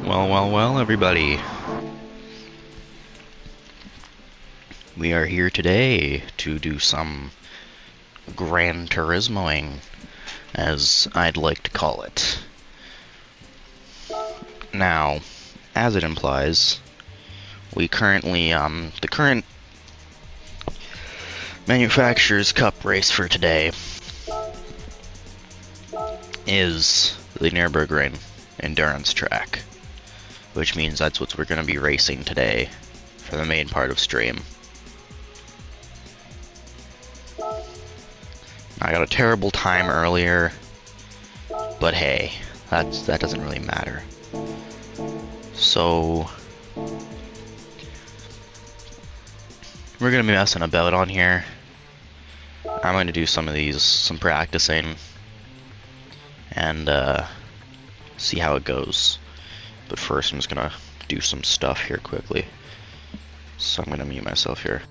Well, everybody. We are here today to do some Gran Turismoing, as I'd like to call it. Now, as it implies, we currently, the current Manufacturers Cup race for today is the Nürburgring endurance track, which means that's what we're going to be racing today for the main part of stream. I got a terrible time earlier, but hey, that doesn't really matter. So we're gonna be messing about on here. I'm going to do some practicing, and see how it goes. But first, I'm just gonna do some stuff here quickly. So I'm gonna mute myself here.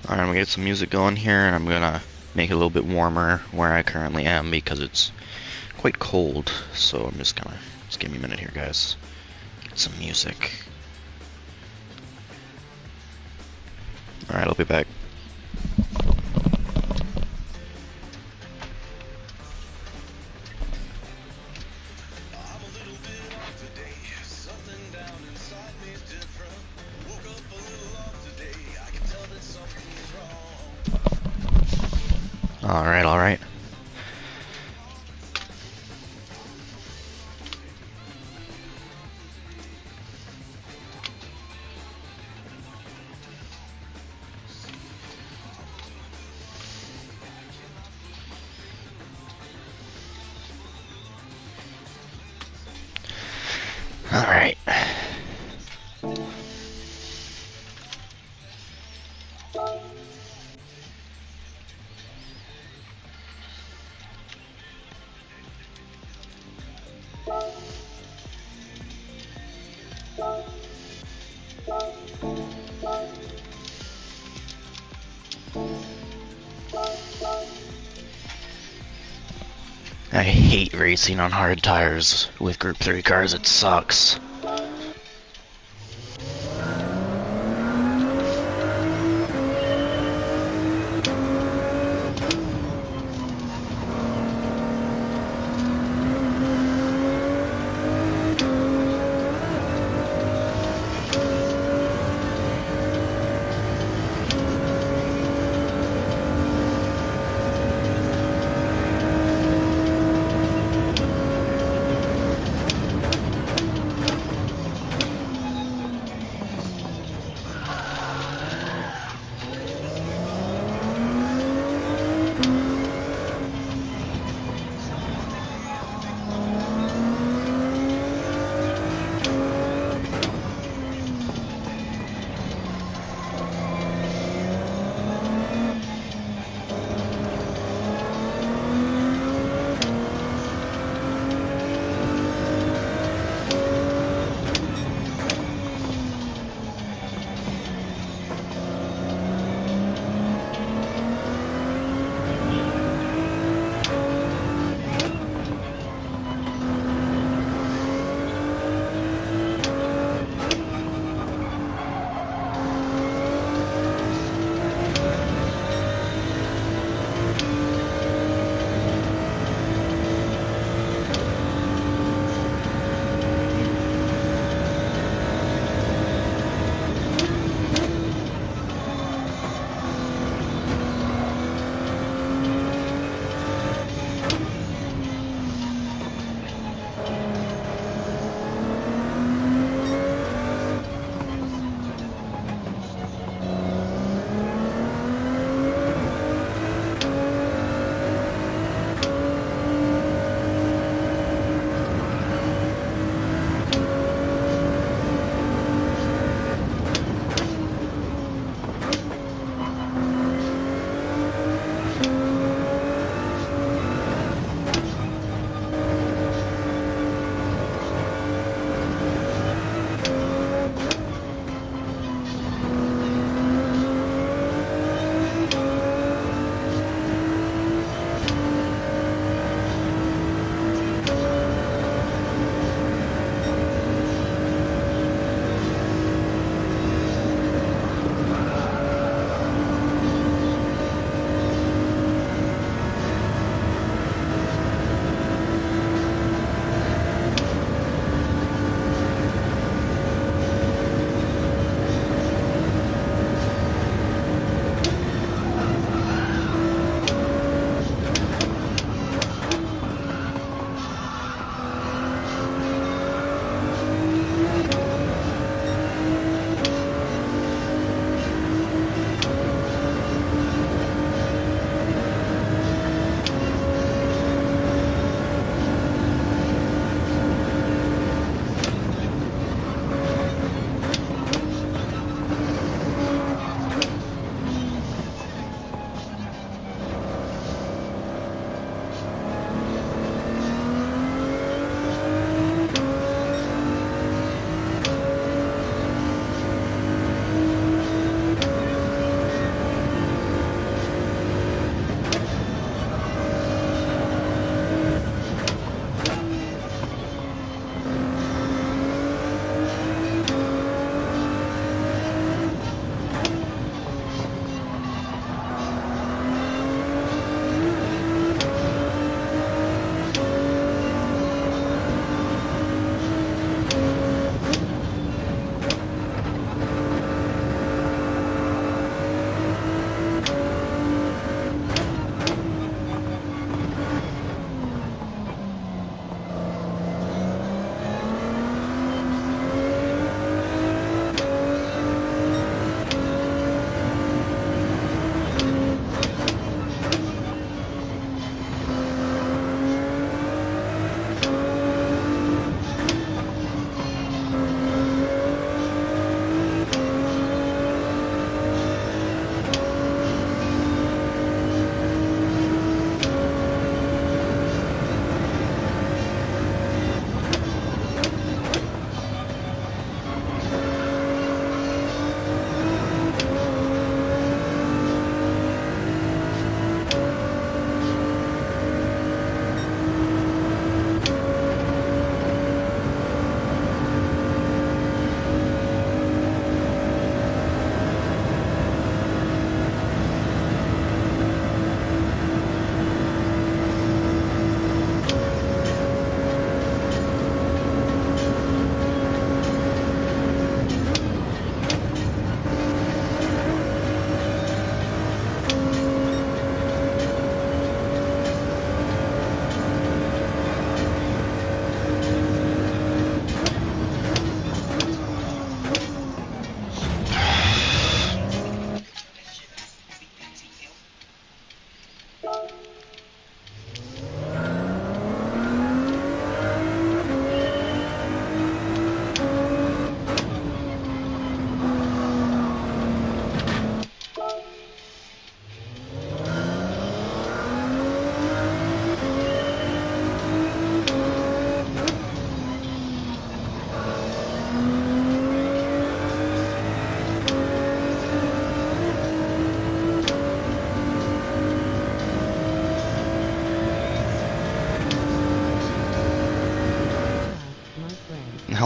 Alright, I'm gonna get some music going here, and I'm gonna make it a little bit warmer where I currently am because it's quite cold. So I'm just give me a minute here, guys. Get some music. Alright, I'll be back. Alright. Alright. I hate racing on hard tires with Group 3 cars, it sucks.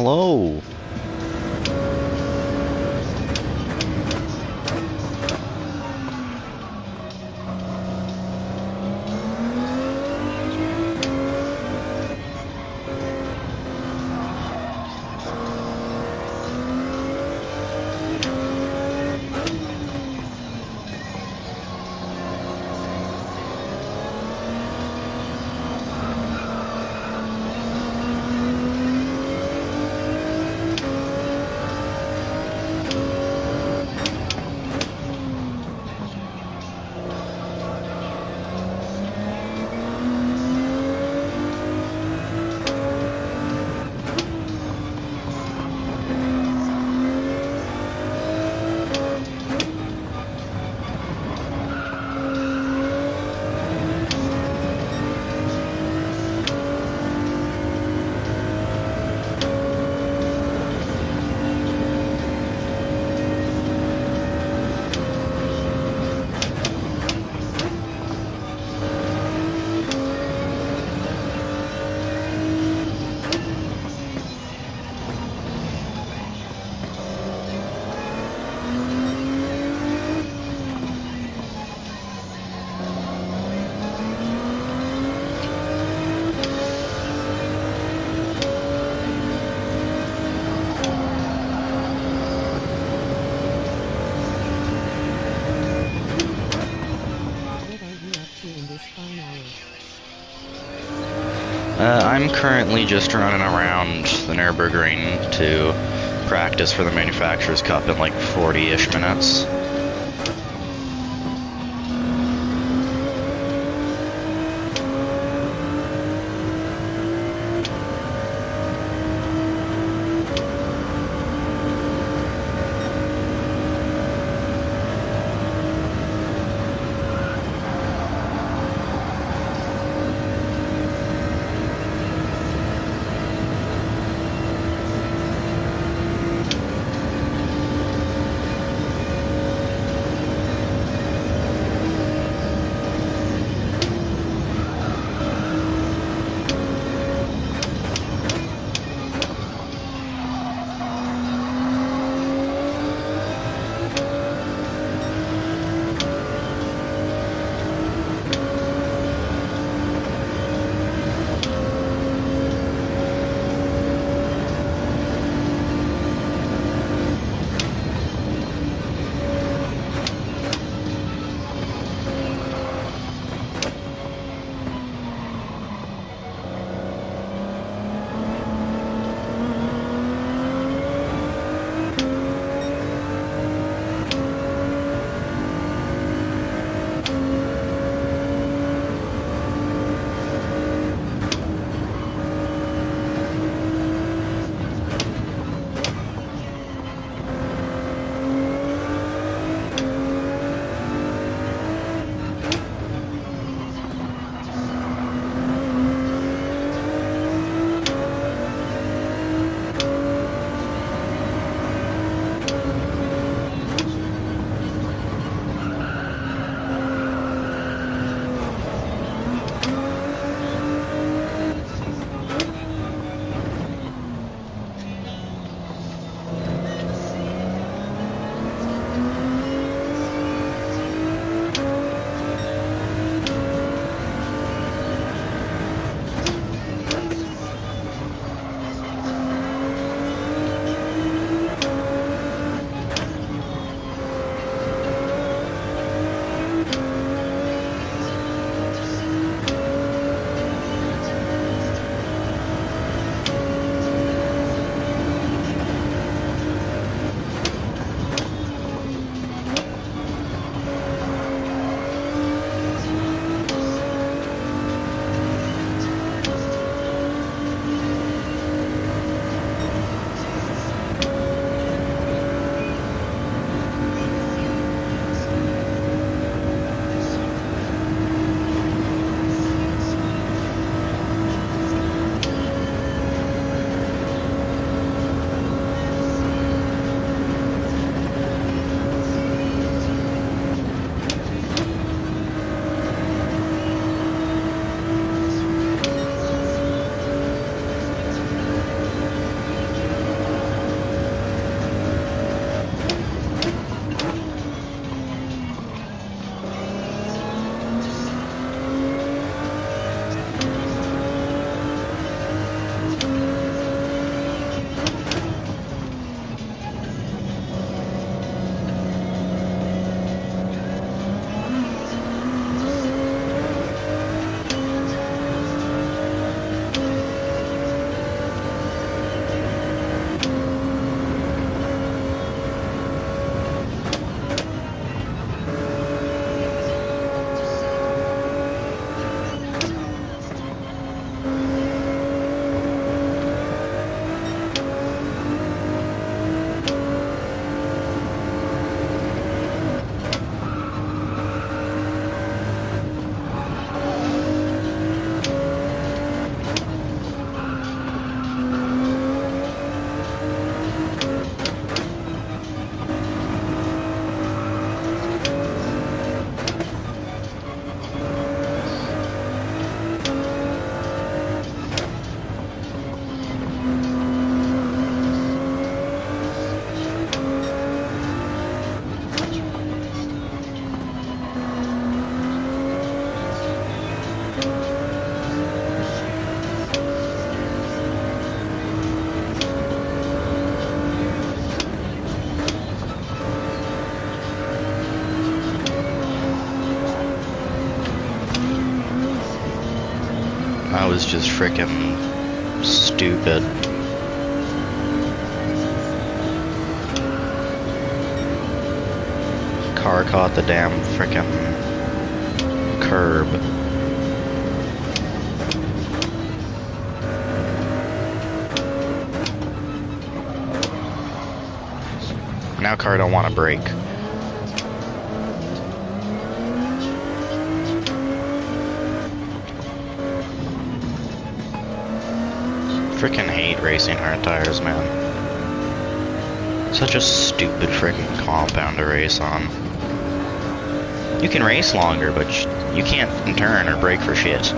Hello. I'm currently just running around the Nürburgring to practice for the Manufacturers Cup in like 40-ish minutes. That was just frickin' stupid. Car caught the damn frickin' curb. Now car don't want to brake. Frickin' hate racing hard tires, man. Such a stupid frickin' compound to race on. You can race longer, but you can't turn or brake for shit.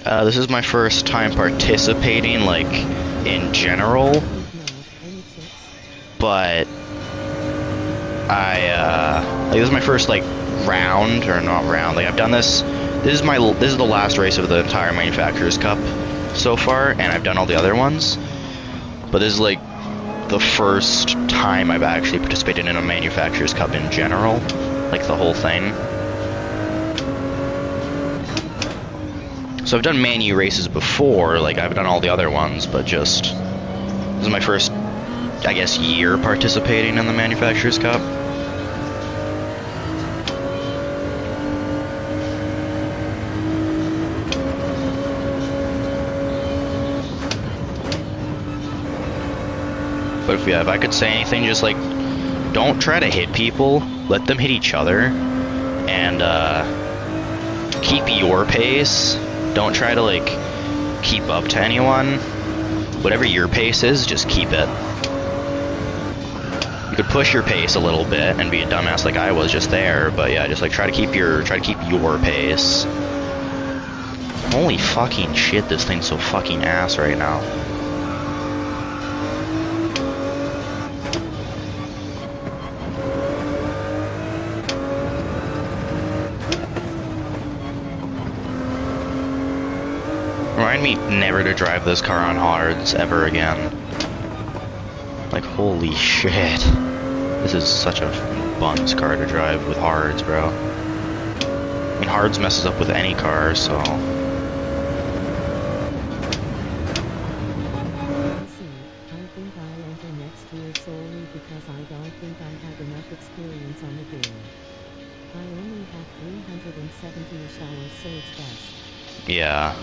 This is my first time participating, like, in general, but like, this is my first, like, round, or not round, like, I've done this, this is the last race of the entire Manufacturers Cup so far, and I've done all the other ones, but this is, like, the first time I've actually participated in a Manufacturers Cup in general, like, the whole thing. So I've done Manu races before, like, I've done all the other ones, but just, this is my first, I guess, year participating in the Manufacturers Cup. But if I could say anything, just, like, don't try to hit people, let them hit each other, and, keep your pace. Don't try to, like, keep up to anyone. Whatever your pace is, just keep it. You could push your pace a little bit and be a dumbass like I was just there, but yeah, just, like, try to keep your pace. Holy fucking shit, this thing's so fucking ass right now. Remind me never to drive this car on hards ever again. Like, holy shit. This is such a buns car to drive with hards, bro. I mean, hards messes up with any car, so... Yeah.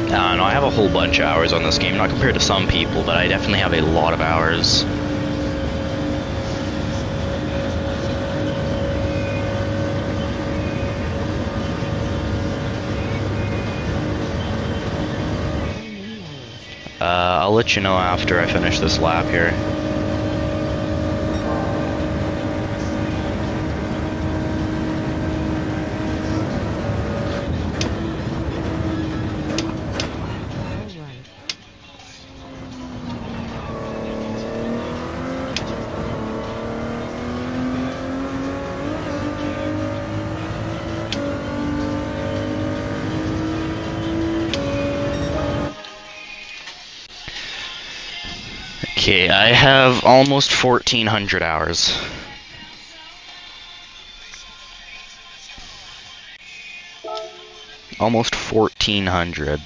I don't know, I have a whole bunch of hours on this game, not compared to some people, but I definitely have a lot of hours. I'll let you know after I finish this lap here. Okay, I have almost 1,400 hours. Almost 1,400.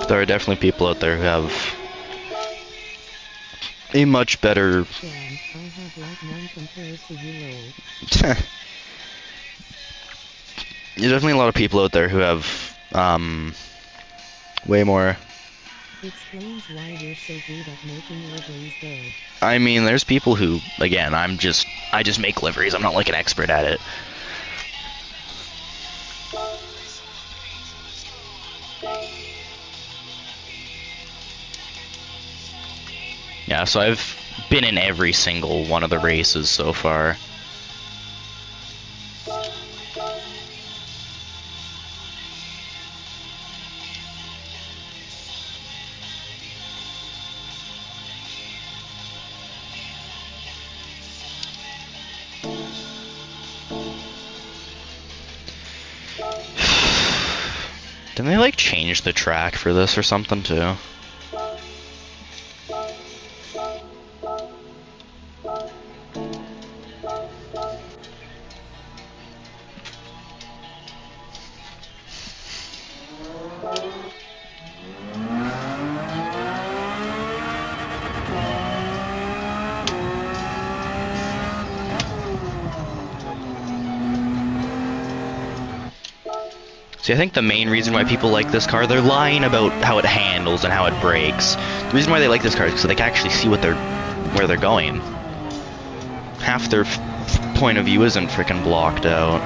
There are definitely people out there who have a much better... Damn, I have like none compared to you. There's definitely a lot of people out there who have, way more... Explains why you're so good at making liveries though. I mean, there's people who, again, I just make liveries, I'm not like an expert at it. Yeah, so I've been in every single one of the races so far. Didn't they like change the track for this or something too? See, I think the main reason why people like this car, they're lying about how it handles and how it brakes. The reason why they like this car is because they can actually see where they're going. Half their point of view isn't freaking blocked out.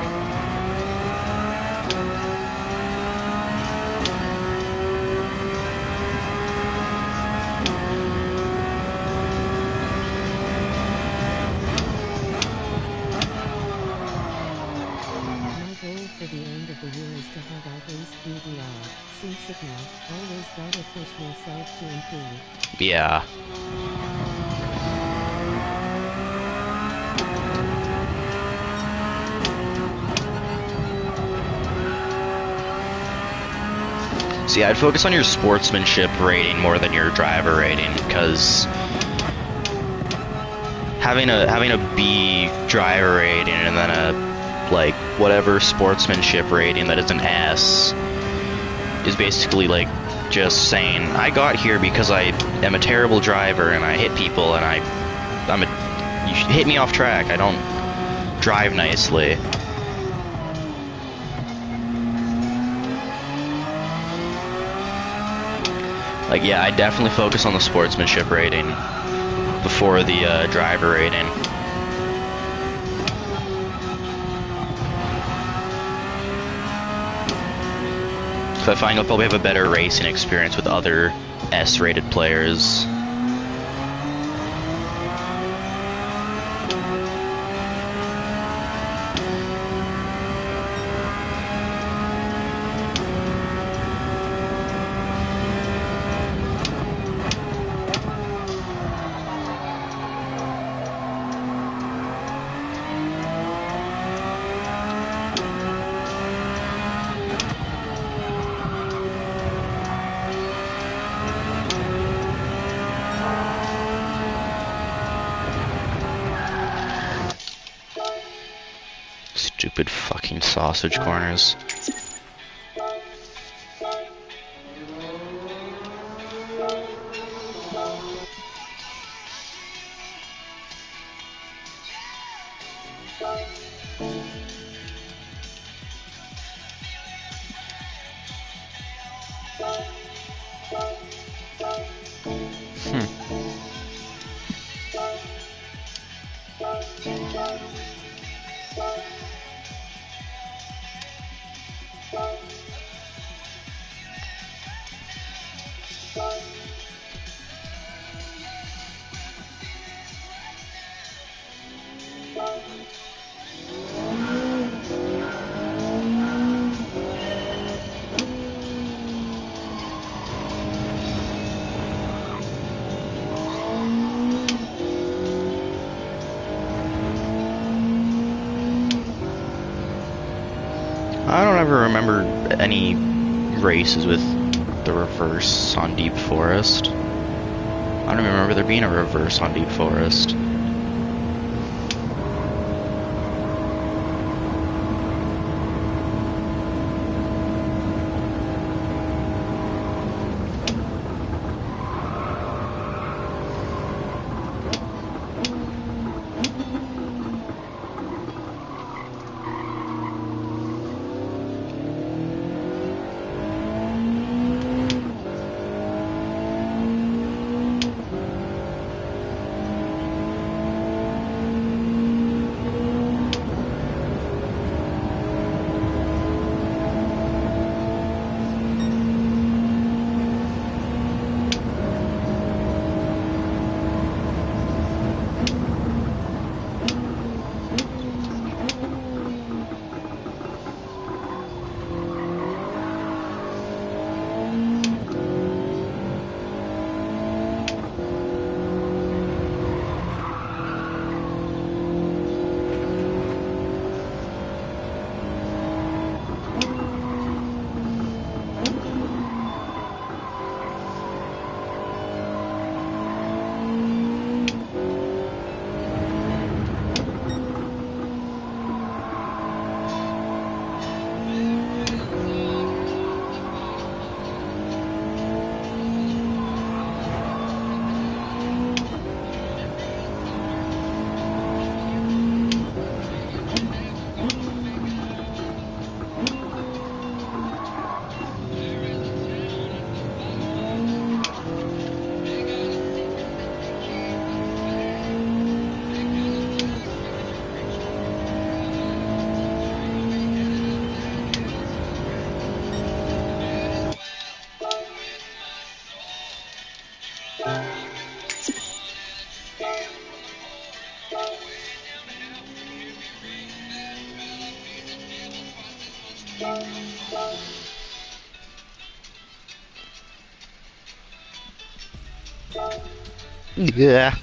For the end of the year is to have at least BDR, Sigma, always gotta push myself to improve. Yeah. See, I'd focus on your sportsmanship rating more than your driver rating, because having a B driver rating and then a like whatever sportsmanship rating that is an S is basically like just saying I got here because I am a terrible driver and I hit people and you hit me off track. I don't drive nicely. Like, yeah, I definitely focus on the sportsmanship rating before the driver rating. So I find you'll probably have a better racing experience with other S-rated players. Stupid fucking sausage corners. I don't ever remember any races with the reverse on Deep Forest. I don't even remember there being a reverse on Deep Forest. Yeah.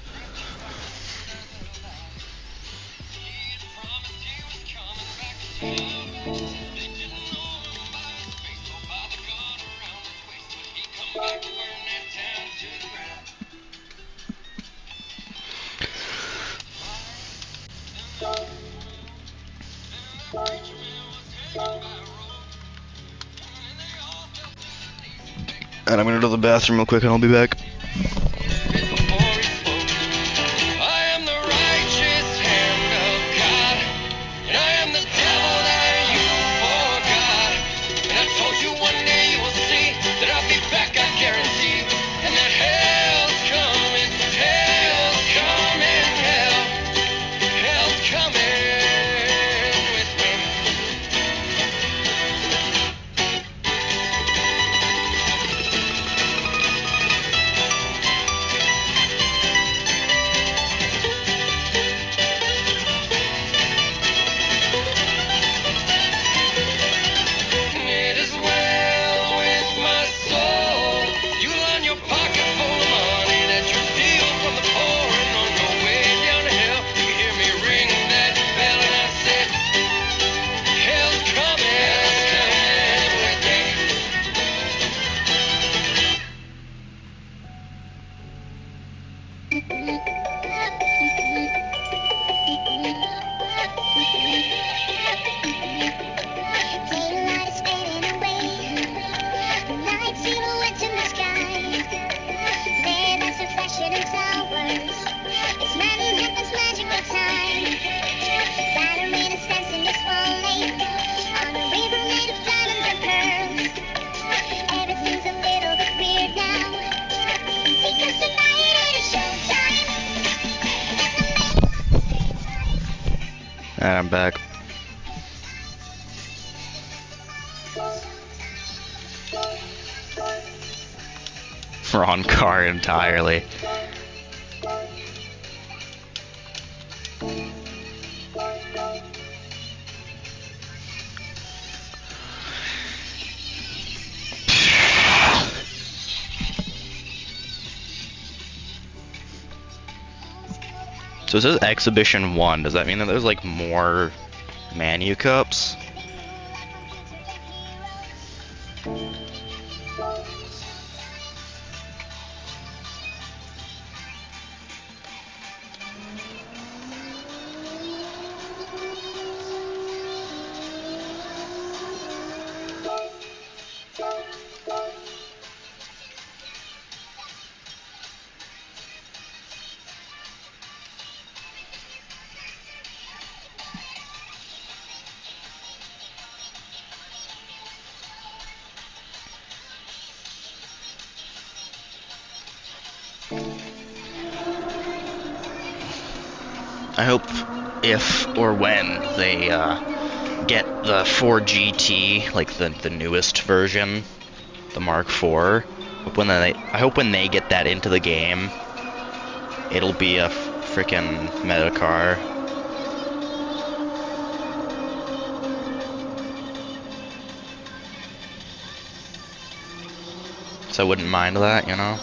And I'm gonna go to the bathroom real quick and I'll be back. I am the righteous hand of God, and I am the devil that you forgot. And I told you one day you will see that I'll be back, I guarantee. And that hell's coming, hell's coming, hell's coming with me. It is well with my soul. You line your pocket full of money that you steal from the poor, and on your way down to hell, you hear me ring that bell, and I said, hell's coming with me. Daylight is fading away. The night silhouettes in the sky. Fairness of fashion and towers. It's magic, it's magical time. Ballerina stands in this small lake on a river made of diamonds and pearls. Everything's a little bit weird now because tonight it is showtime. And I'm back. Wrong car entirely. So it says Exhibition 1. Does that mean that there's like more Manu Cups? I hope if or when they get the 4GT, like the newest version, the Mark IV. I hope when they get that into the game, it'll be a freaking meta car. So I wouldn't mind that, you know?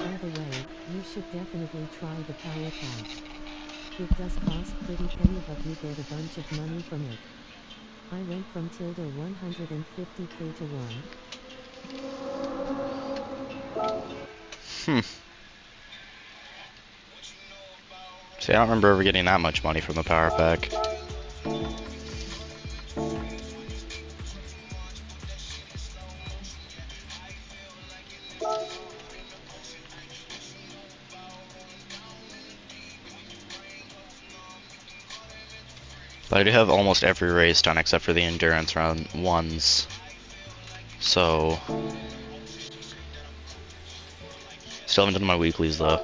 By the way, you should definitely try the power pack. It does cost pretty penny, but you get a bunch of money from it. I went from tilde 150k to 1. See, I don't remember ever getting that much money from the power pack. But I do have almost every race done except for the endurance round ones. So still haven't done my weeklies though.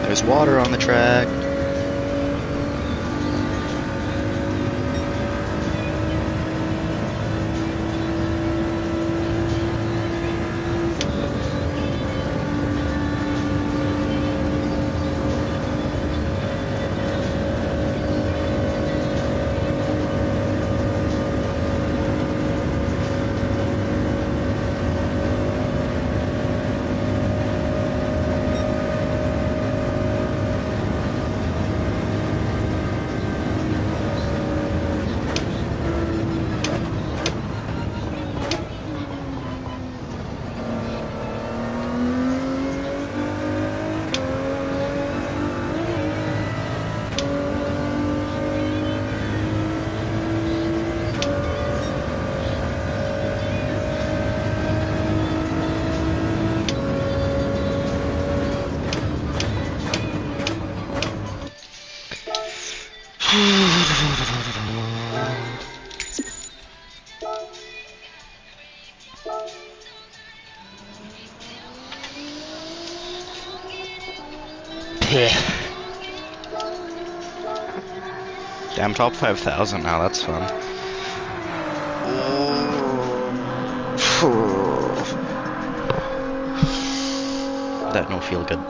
There's water on the track. Damn, top 5,000 now, that's fun. That don't feel good.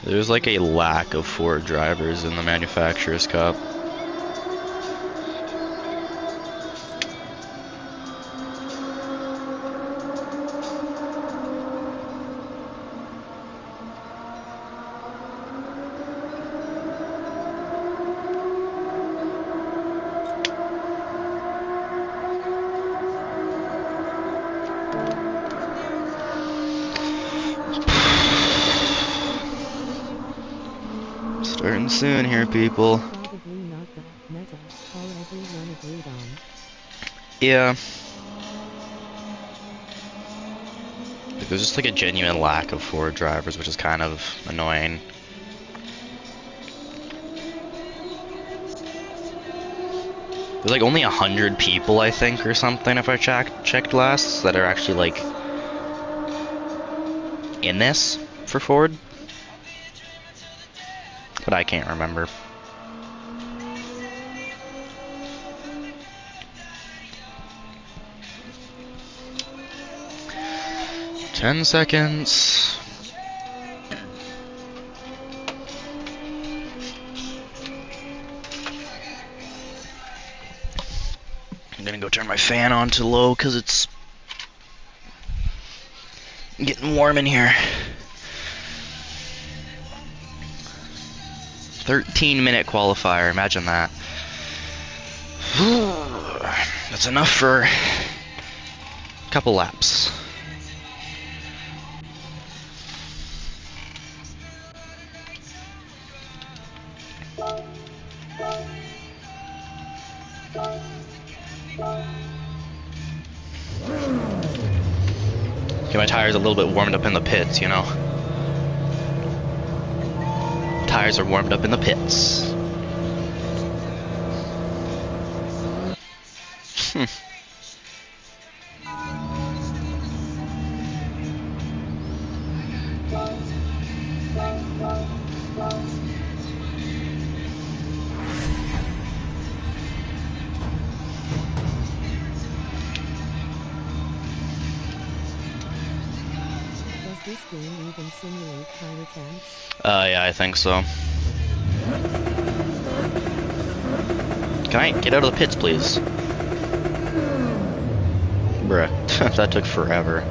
There's like a lack of Ford drivers in the Manufacturers Cup. Starting soon here, people. Probably not the meta all everyone agreed on. Yeah. There's just like a genuine lack of Ford drivers, which is kind of annoying. There's like only 100 people, I think, or something, if I checked last, that are actually like in this for Ford. But I can't remember. Ten seconds. I'm gonna go turn my fan on to low because it's getting warm in here. 13-minute qualifier, imagine that. That's enough for a couple laps. Get my tires a little bit warmed up in the pits, you know. Tires are warmed up in the pits. Does this game even simulate tire tanks? Yeah, I think so. Can I get out of the pits, please? Bruh, that took forever.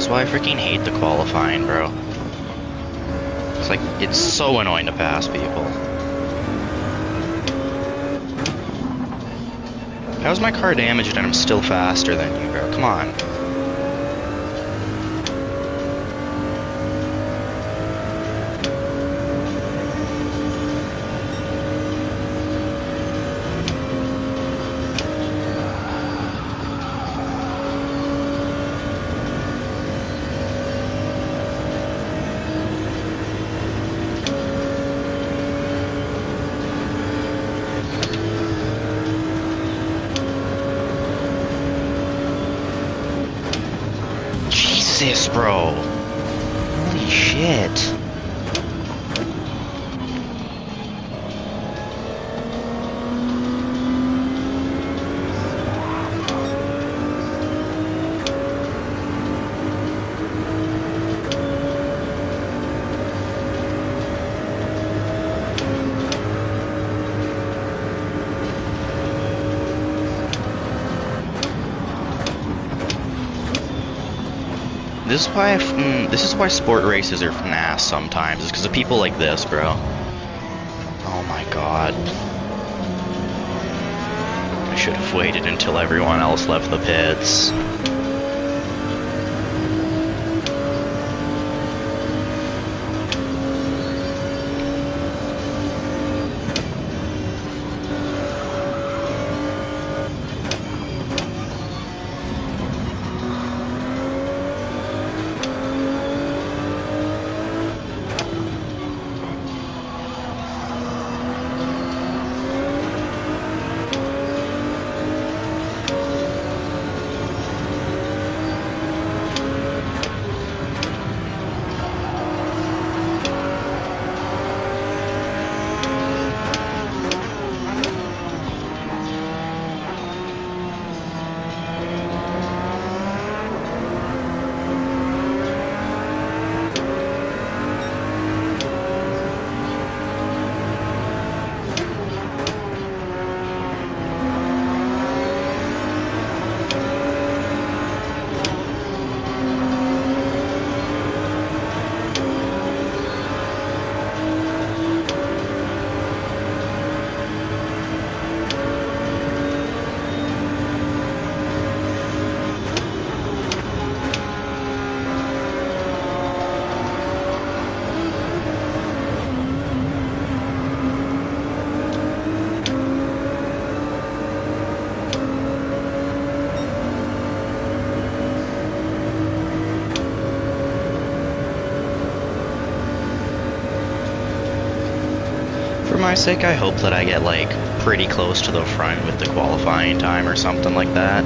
is why I freaking hate the qualifying, bro. It's like, it's so annoying to pass people. How's my car damaged and I'm still faster than you, bro? Come on. Jesus, bro. Holy shit. This is why sport races are FNAS sometimes. It's because of people like this, bro. Oh my god. I should have waited until everyone else left the pits. For my sake, I hope that I get, like, pretty close to the front with the qualifying time or something like that.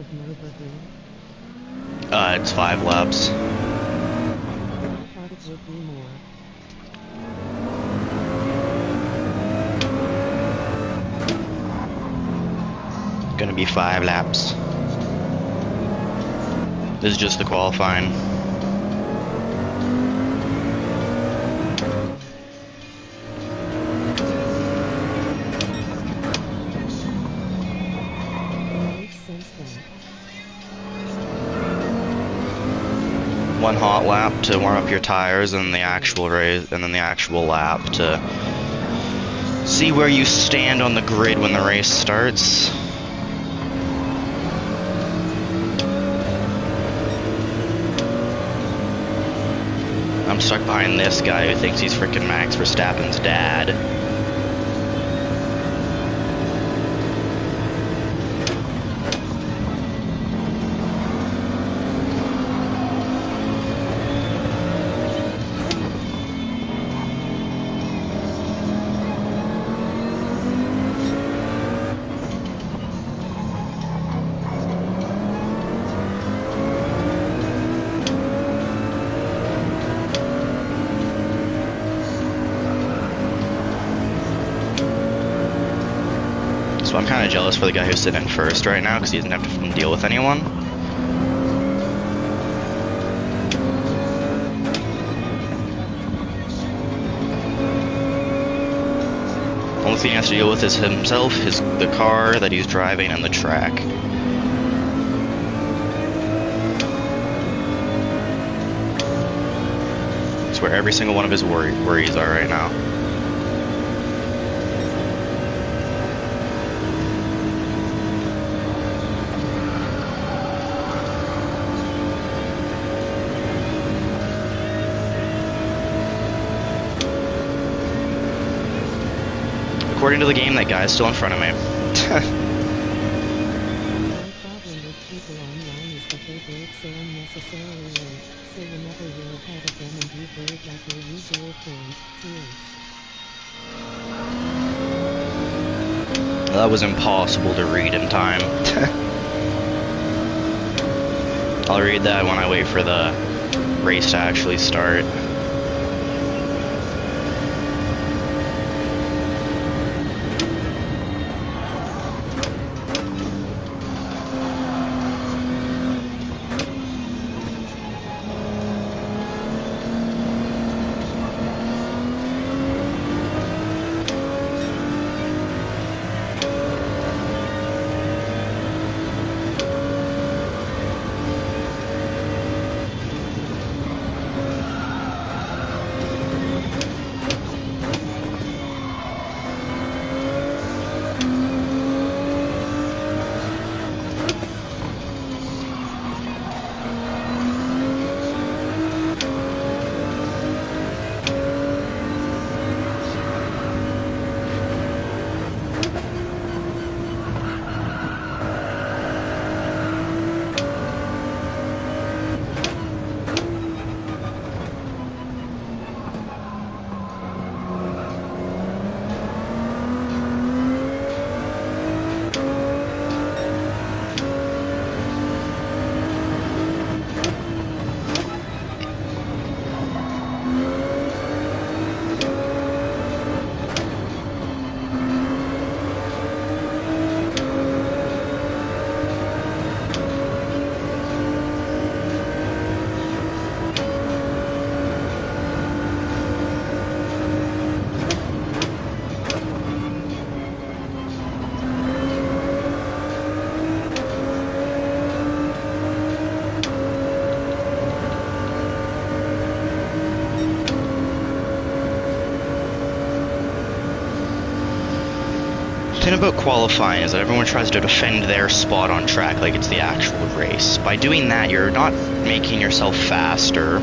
of Nürburgring? It's 5 laps. I thought it would be more. Gonna be 5 laps. This is just the qualifying. Makes sense then. One hot lap to warm up your tires, and the actual race, and then the actual lap to see where you stand on the grid when the race starts. I'm stuck behind this guy who thinks he's freaking Max Verstappen's dad. So I'm kind of jealous for the guy who's sitting in first right now because he doesn't have to deal with anyone. Only thing he has to deal with is himself, the car that he's driving, and the track. It's where every single one of his worries are right now. According to the game, that guy's still in front of me. My problem with people online is that they brake so unnecessarily late, so whenever you're ahead of them and you brake like your usual friend, TH. That was impossible to read in time. I'll read that when I wait for the race to actually start. The thing about qualifying is that everyone tries to defend their spot on track like it's the actual race. By doing that, you're not making yourself faster.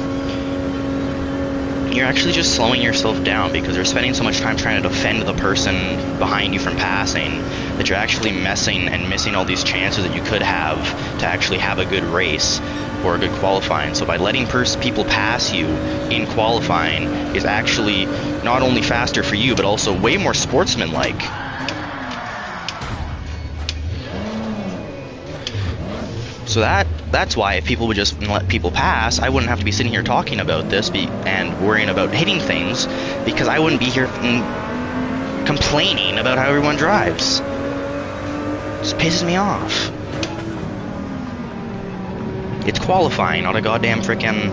You're actually just slowing yourself down because you're spending so much time trying to defend the person behind you from passing that you're actually messing and missing all these chances that you could have to actually have a good race or a good qualifying. So by letting people pass you in qualifying is actually not only faster for you but also way more sportsmanlike. So that's why if people would just let people pass, I wouldn't have to be sitting here talking about this and worrying about hitting things, because I wouldn't be here complaining about how everyone drives. It just pisses me off. It's qualifying, not a goddamn frickin'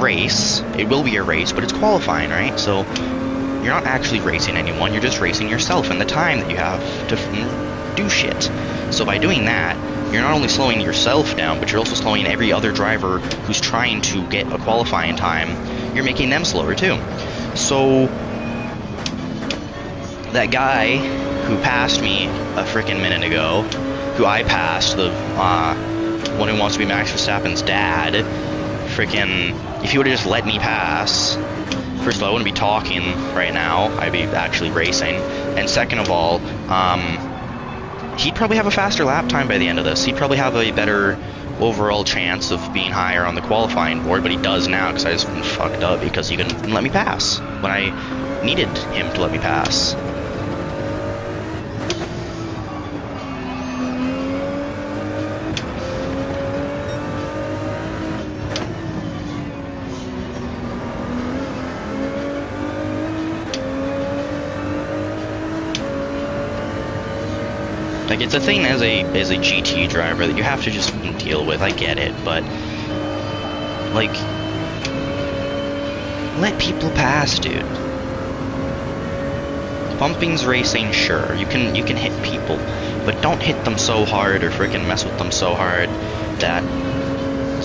race. It will be a race, but it's qualifying, right? So you're not actually racing anyone, you're just racing yourself and the time that you have to do shit. So by doing that, you're not only slowing yourself down, but you're also slowing every other driver who's trying to get a qualifying time. You're making them slower too. So that guy who passed me a frickin' minute ago, who I passed, the one who wants to be Max Verstappen's dad, frickin', if he would have just let me pass, first of all, I wouldn't be talking right now, I'd be actually racing, and second of all, he'd probably have a faster lap time by the end of this. He'd probably have a better overall chance of being higher on the qualifying board, but he does now because I just been fucked up because he couldn't let me pass when I needed him to let me pass. Like, it's a thing as a GT driver that you have to just deal with. I get it, but like, let people pass, dude. Bumping's racing, sure. You can hit people, but don't hit them so hard or freaking mess with them so hard that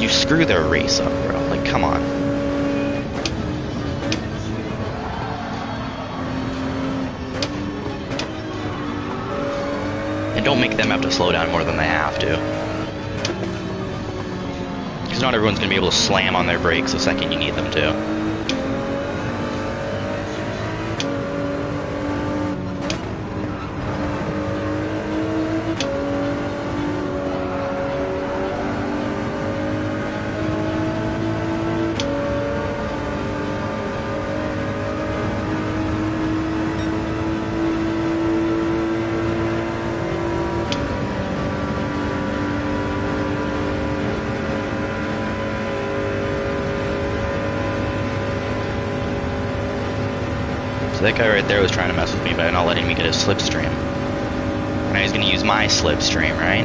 you screw their race up, bro. Like, come on. And don't make them have to slow down more than they have to. Because not everyone's going to be able to slam on their brakes the second you need them to. So that guy right there was trying to mess with me by not letting me get his slipstream. Now he's going to use my slipstream, right?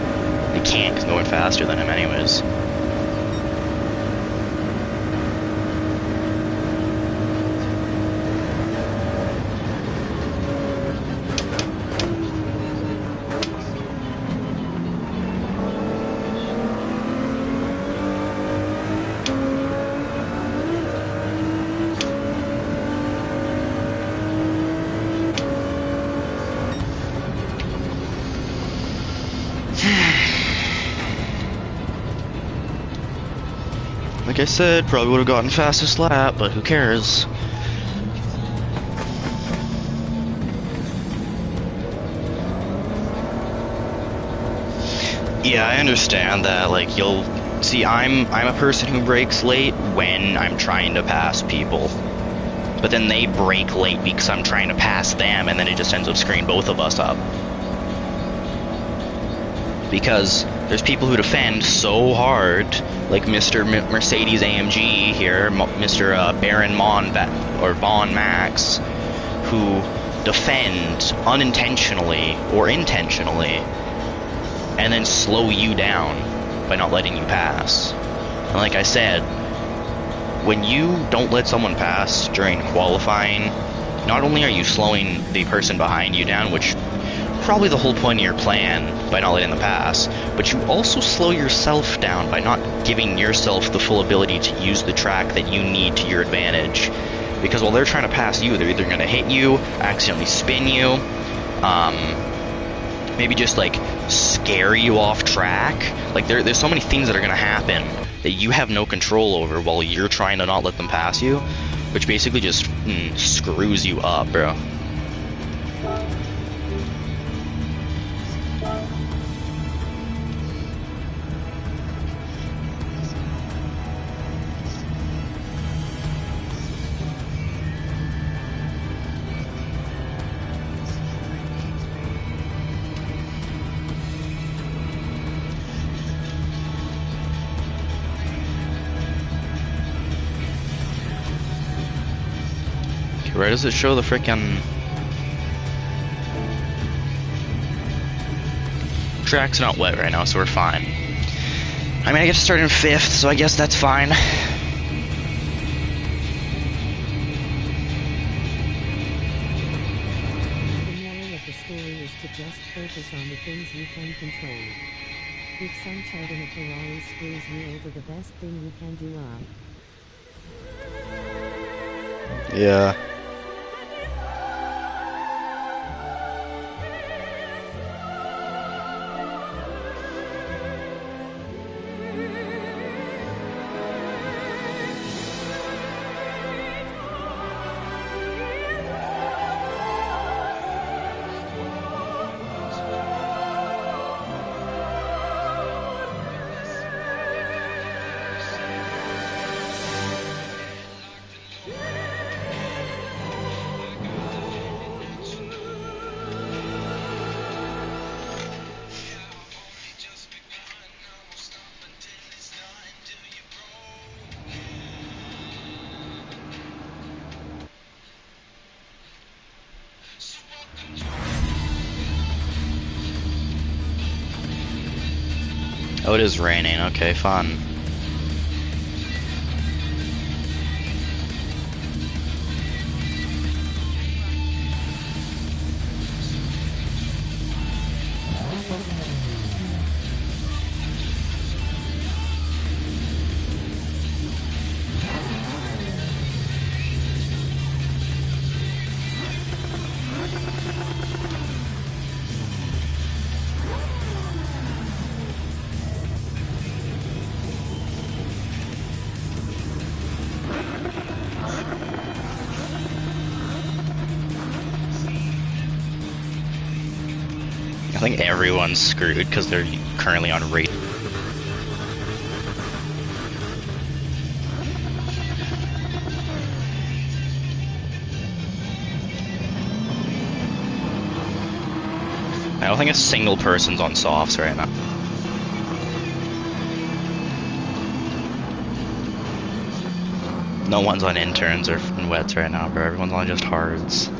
He can't because I'm going faster than him anyways. Like I said, probably would have gotten fastest lap, but who cares? Yeah, I understand that. Like, you'll see, I'm a person who brakes late when I'm trying to pass people, but then they brake late because I'm trying to pass them, and then it just ends up screwing both of us up. Because there's people who defend so hard, like Mr. Mercedes AMG here, Mr. Baron Von Max, who defend unintentionally or intentionally, and then slow you down by not letting you pass. And like I said, when you don't let someone pass during qualifying, not only are you slowing the person behind you down, which probably the whole point of your plan by not letting them pass, but you also slow yourself down by not giving yourself the full ability to use the track that you need to your advantage. Because while they're trying to pass you, they're either going to hit you, accidentally spin you, maybe just like scare you off track. Like there's so many things that are going to happen that you have no control over while you're trying to not let them pass you, which basically just screws you up, bro. Where does it show the frickin' track's not wet right now, so we're fine. I mean, I get to start in 5th, so I guess that's fine. The moral of the story is to just focus on the things you can control. If some chud in a Ferrari screws you over, the best thing you can do Yeah. Oh, it is raining. Okay, fun. I think everyone's screwed because they're currently on rate. I don't think a single person's on softs right now. No one's on interns or wets right now, bro. Everyone's on just hards.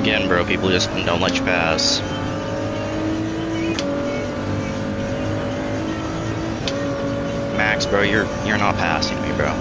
Again, bro, people just don't let you pass. Max, bro, you're not passing me, bro.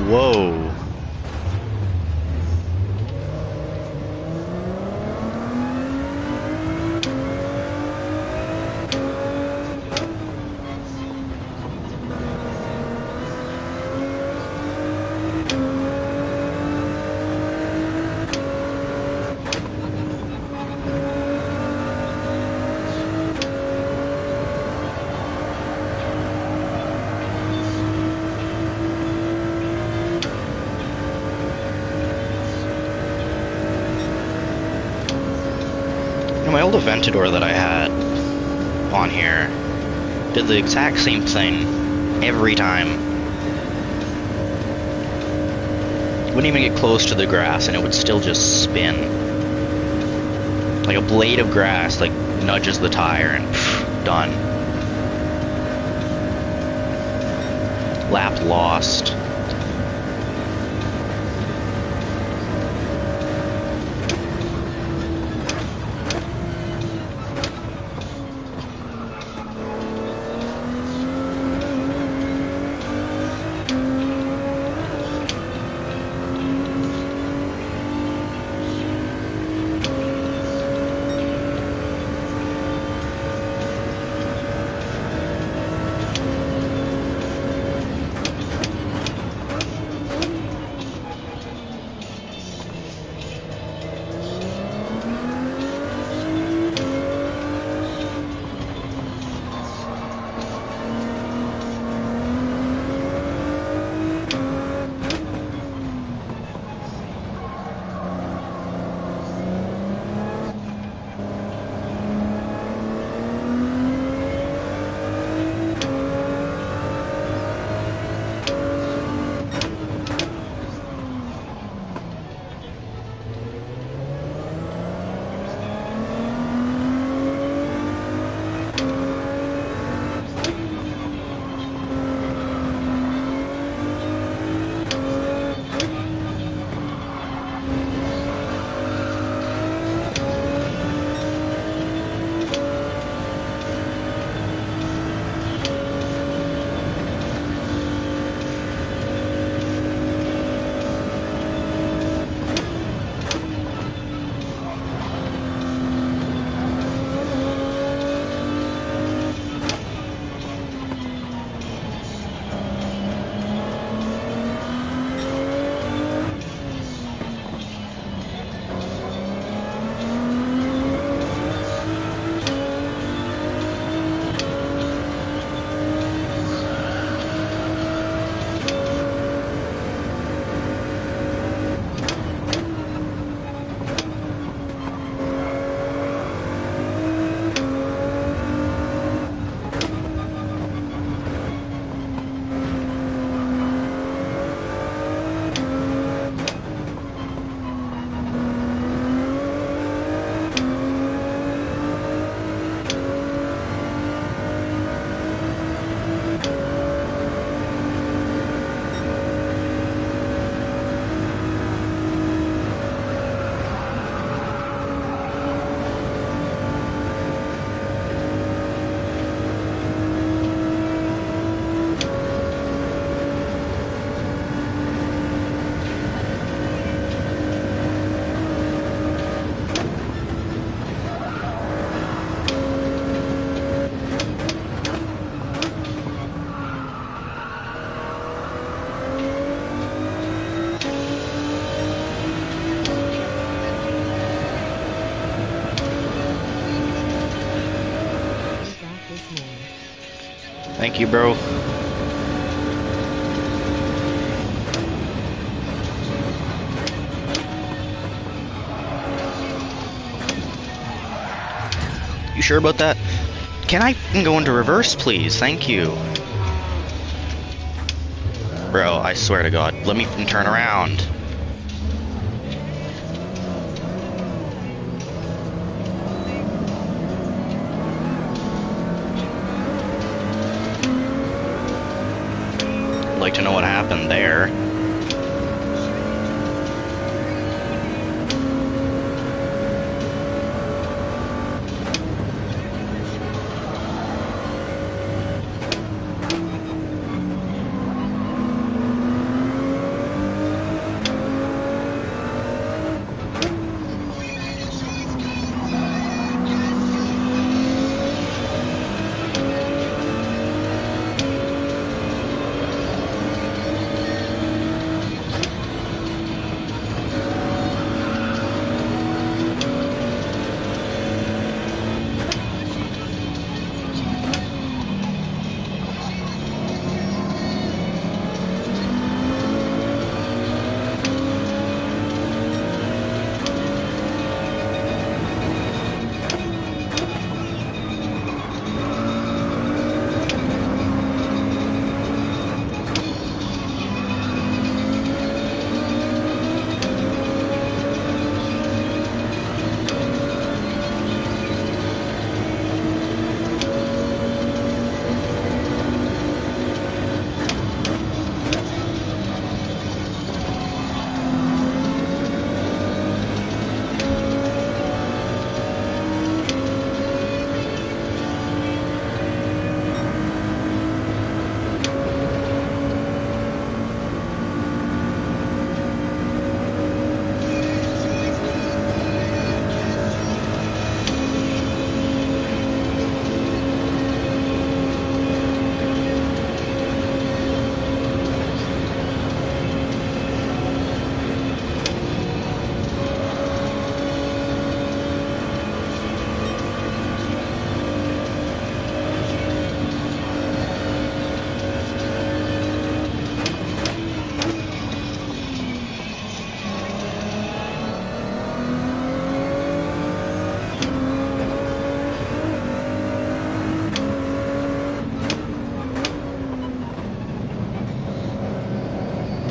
Whoa. My old Aventador that I had on here did the exact same thing every time. Wouldn't even get close to the grass and it would still just spin. Like a blade of grass like nudges the tire and pff, done. Lap lost. Thank you, bro. You sure about that? Can I go into reverse, please? Thank you. Bro, I swear to God, let me turn around. I'd like to know what happened there.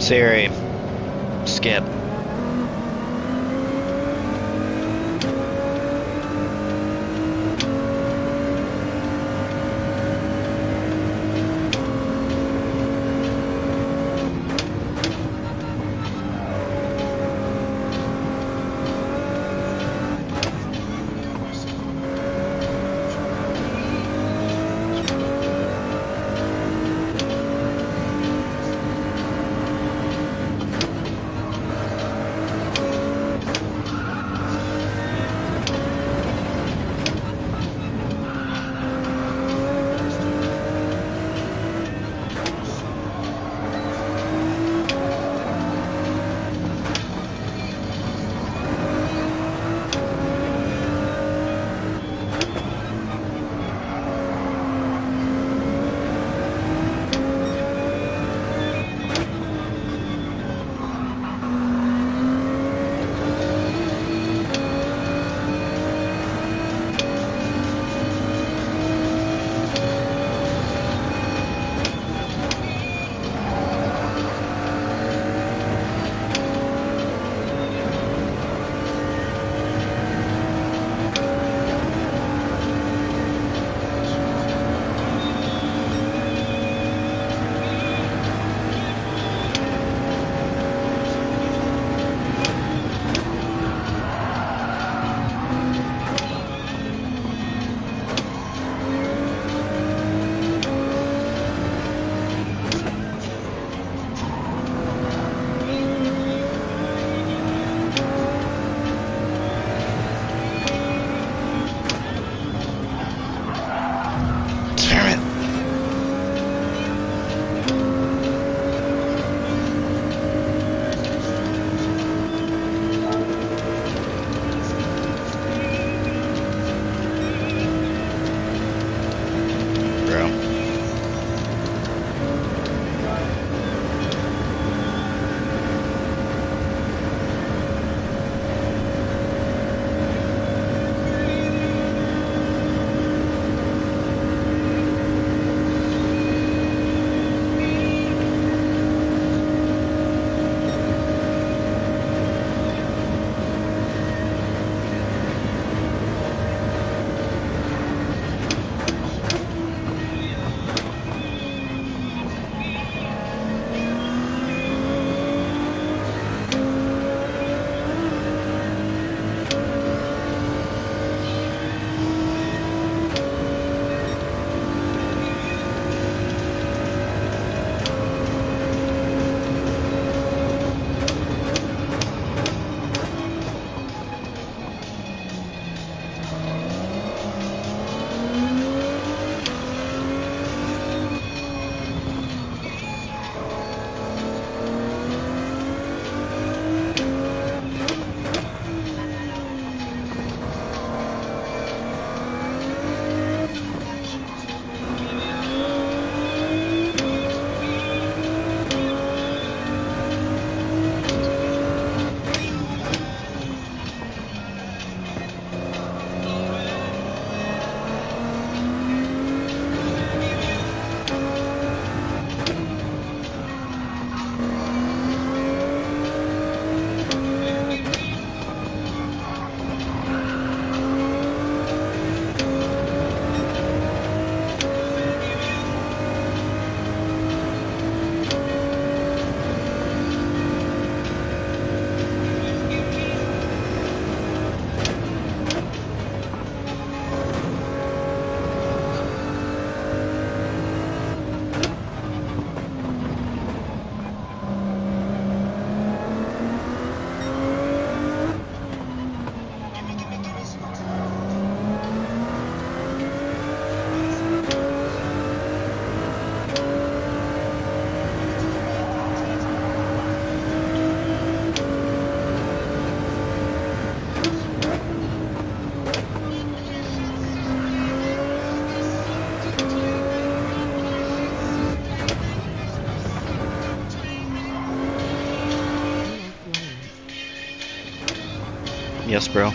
Siri, skip. Damn it. Bro. Yes, bro.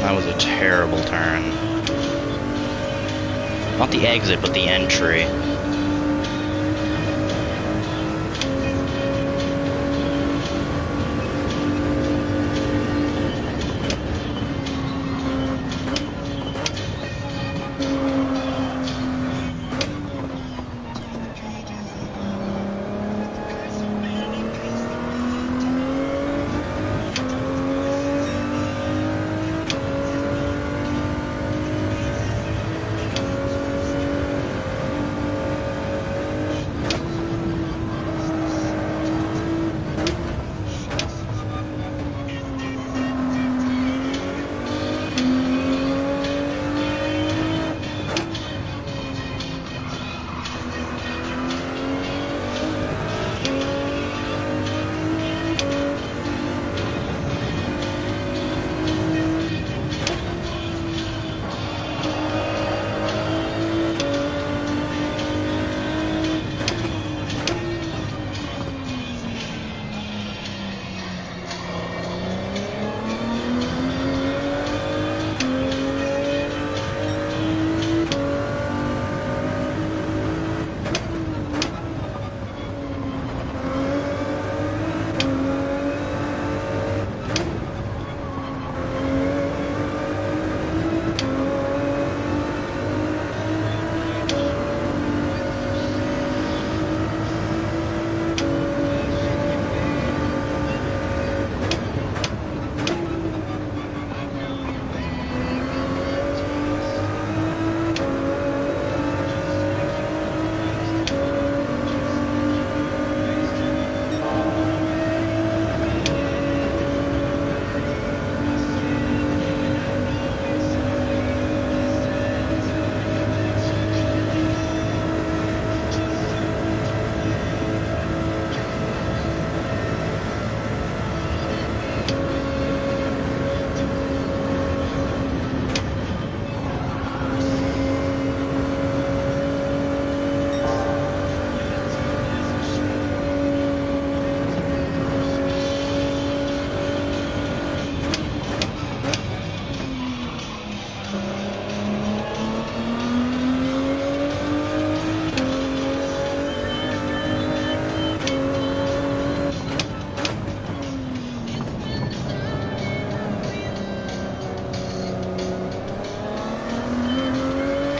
That was a terrible turn. Not the exit, but the entry.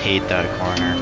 Hate that corner.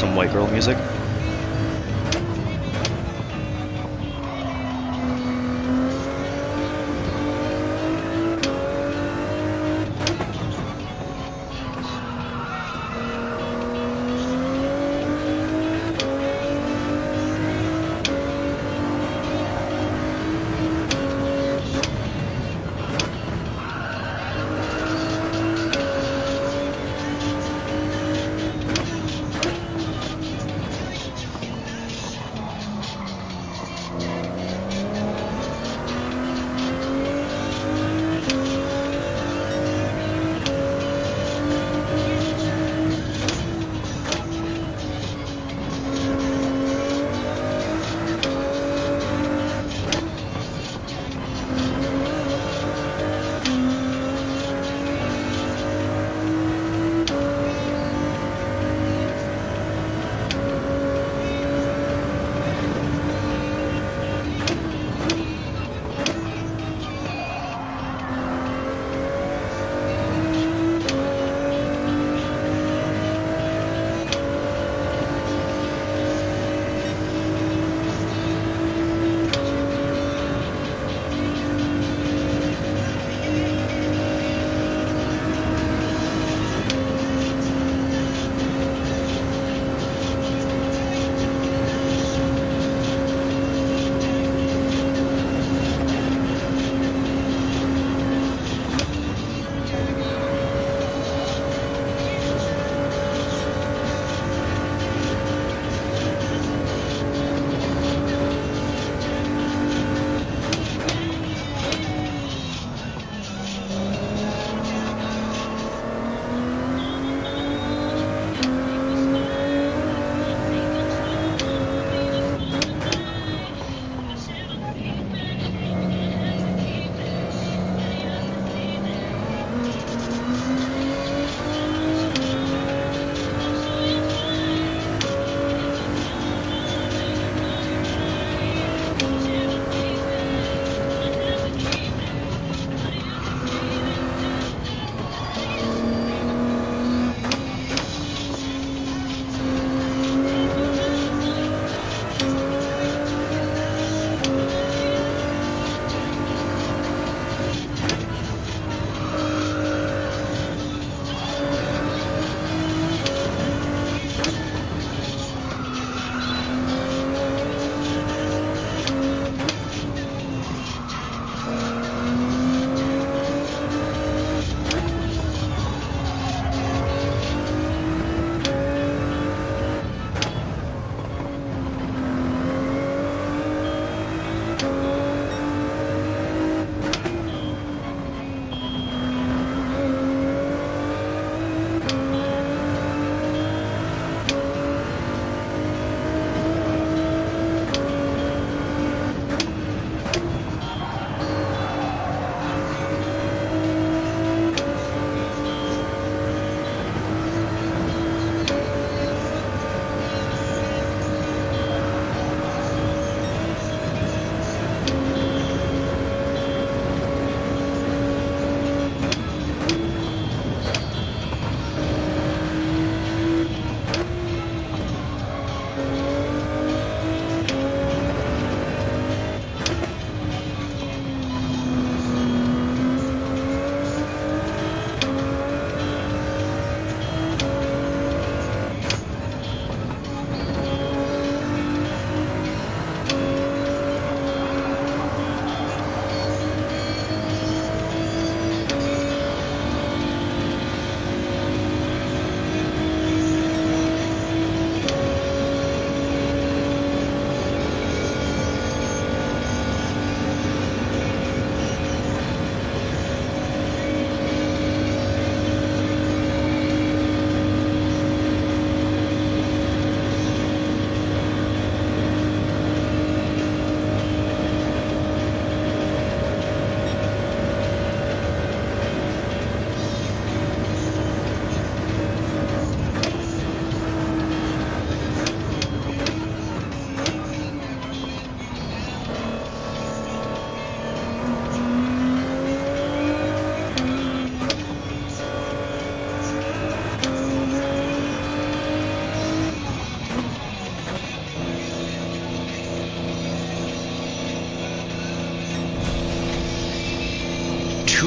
some white girl music.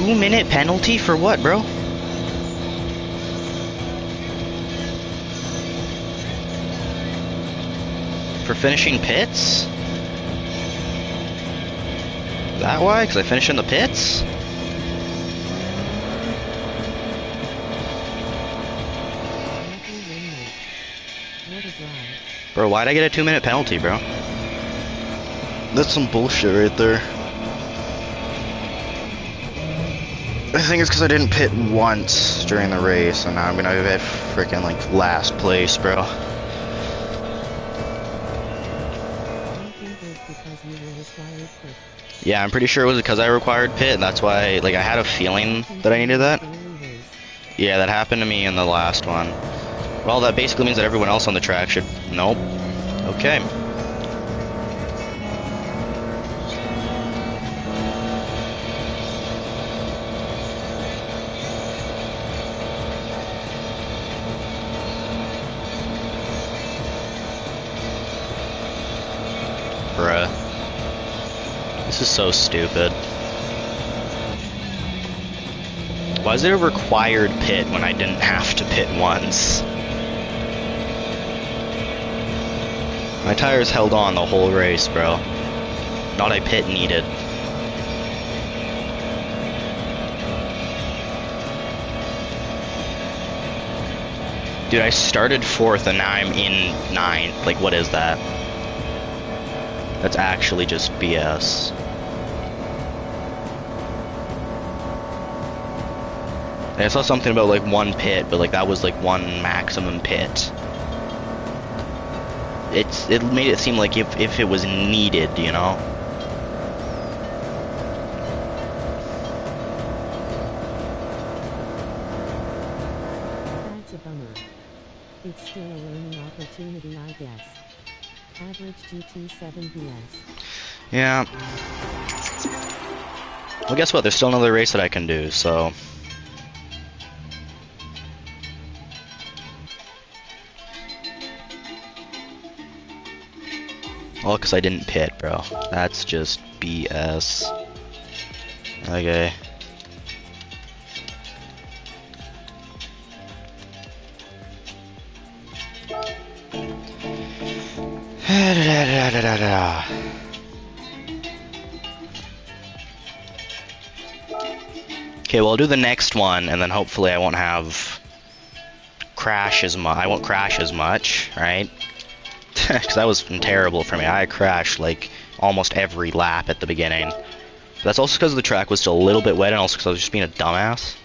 2-minute penalty for what, bro? For finishing pits? Is that why? Because I finished in the pits? Lucky win, mate. What a drive. Bro, why'd I get a 2-minute penalty, bro? That's some bullshit right there. I think it's because I didn't pit once during the race, and now I'm gonna get freaking like last place, bro. I think it's because you were required pit. Yeah, I'm pretty sure it was because I required pit, and that's why, like, I had a feeling that I needed that. Early race. Yeah, that happened to me in the last one. Well, that basically means that everyone else on the track should... Nope. Okay. Bruh. This is so stupid. Why is it a required pit when I didn't have to pit once? My tires held on the whole race, bro. Not a pit needed. Dude, I started 4th and now I'm in 9th. Like, what is that? That's actually just BS. I saw something about like 1 pit, but like that was like 1 maximum pit. It made it seem like if it was needed, you know? That's a bummer. It's still a learning opportunity, I guess. Average GT7 BS. Yeah. Well, guess what? There's still another race that I can do, so... Well, because I didn't pit, bro. That's just BS. Okay. Okay, well, I'll do the next one, and then hopefully I won't have crash as much. I won't crash as much, right? Because that was terrible for me. I crashed like almost every lap at the beginning. That's also because the track was still a little bit wet, and also because I was just being a dumbass.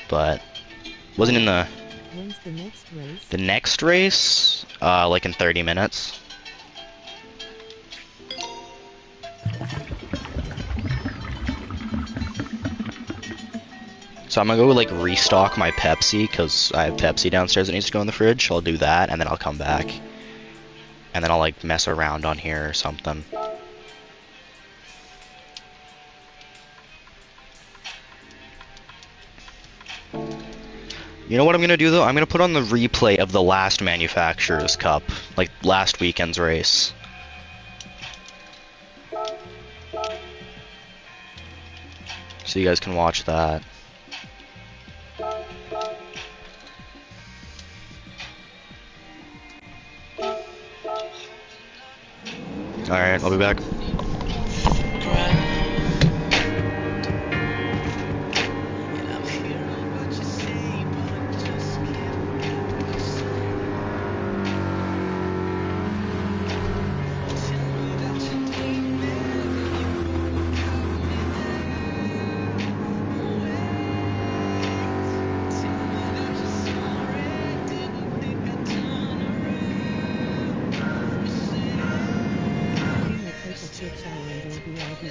But wasn't in the When's the next race? the next race, like in 30 minutes. So I'm gonna go like restock my Pepsi because I have Pepsi downstairs that needs to go in the fridge. I'll do that, and then I'll come back. And then I'll like mess around on here or something. You know what I'm gonna do though? I'm gonna put on the replay of the last Manufacturers Cup, like last weekend's race. So you guys can watch that. Alright, I'll be back. Quick shower and do BRB.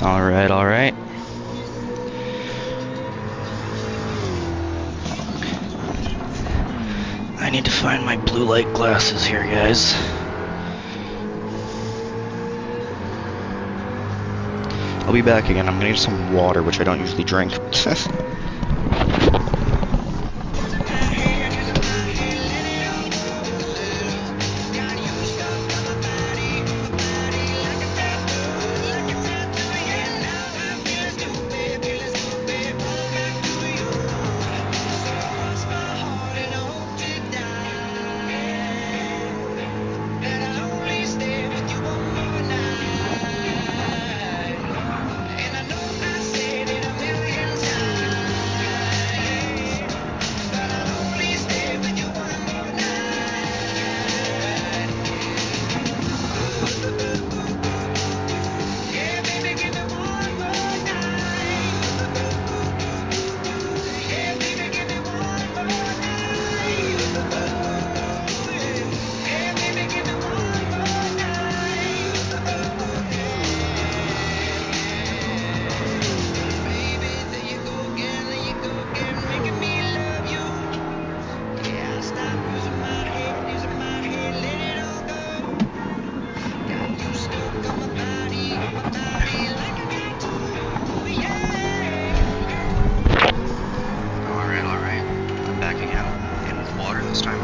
Alright, alright. I need to find my blue light glasses here, guys. I'll be back again. I'm gonna get some water, which I don't usually drink. Alright. I'm back again. And with water this time.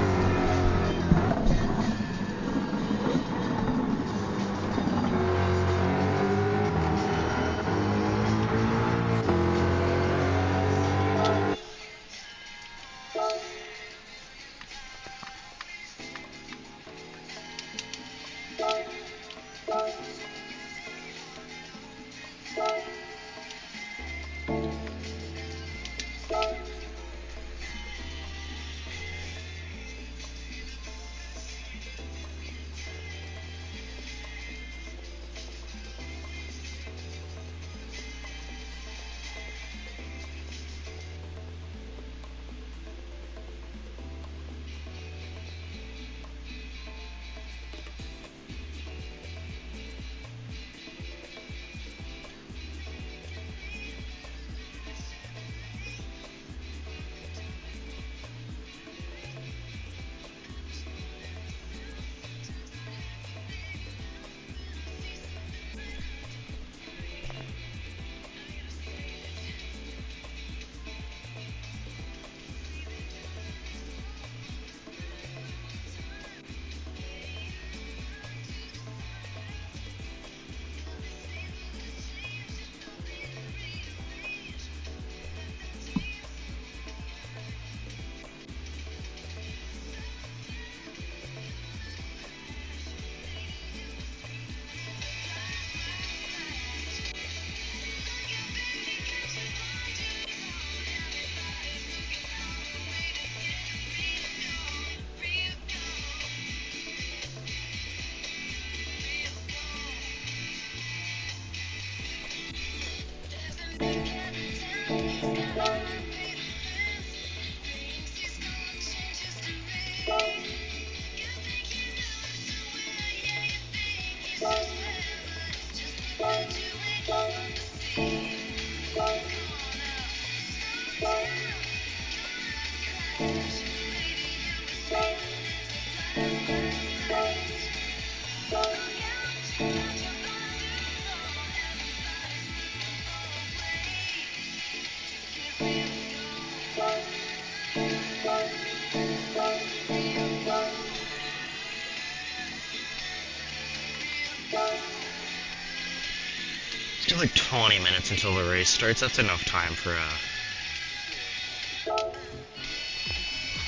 Still like 20 minutes until the race starts. That's enough time for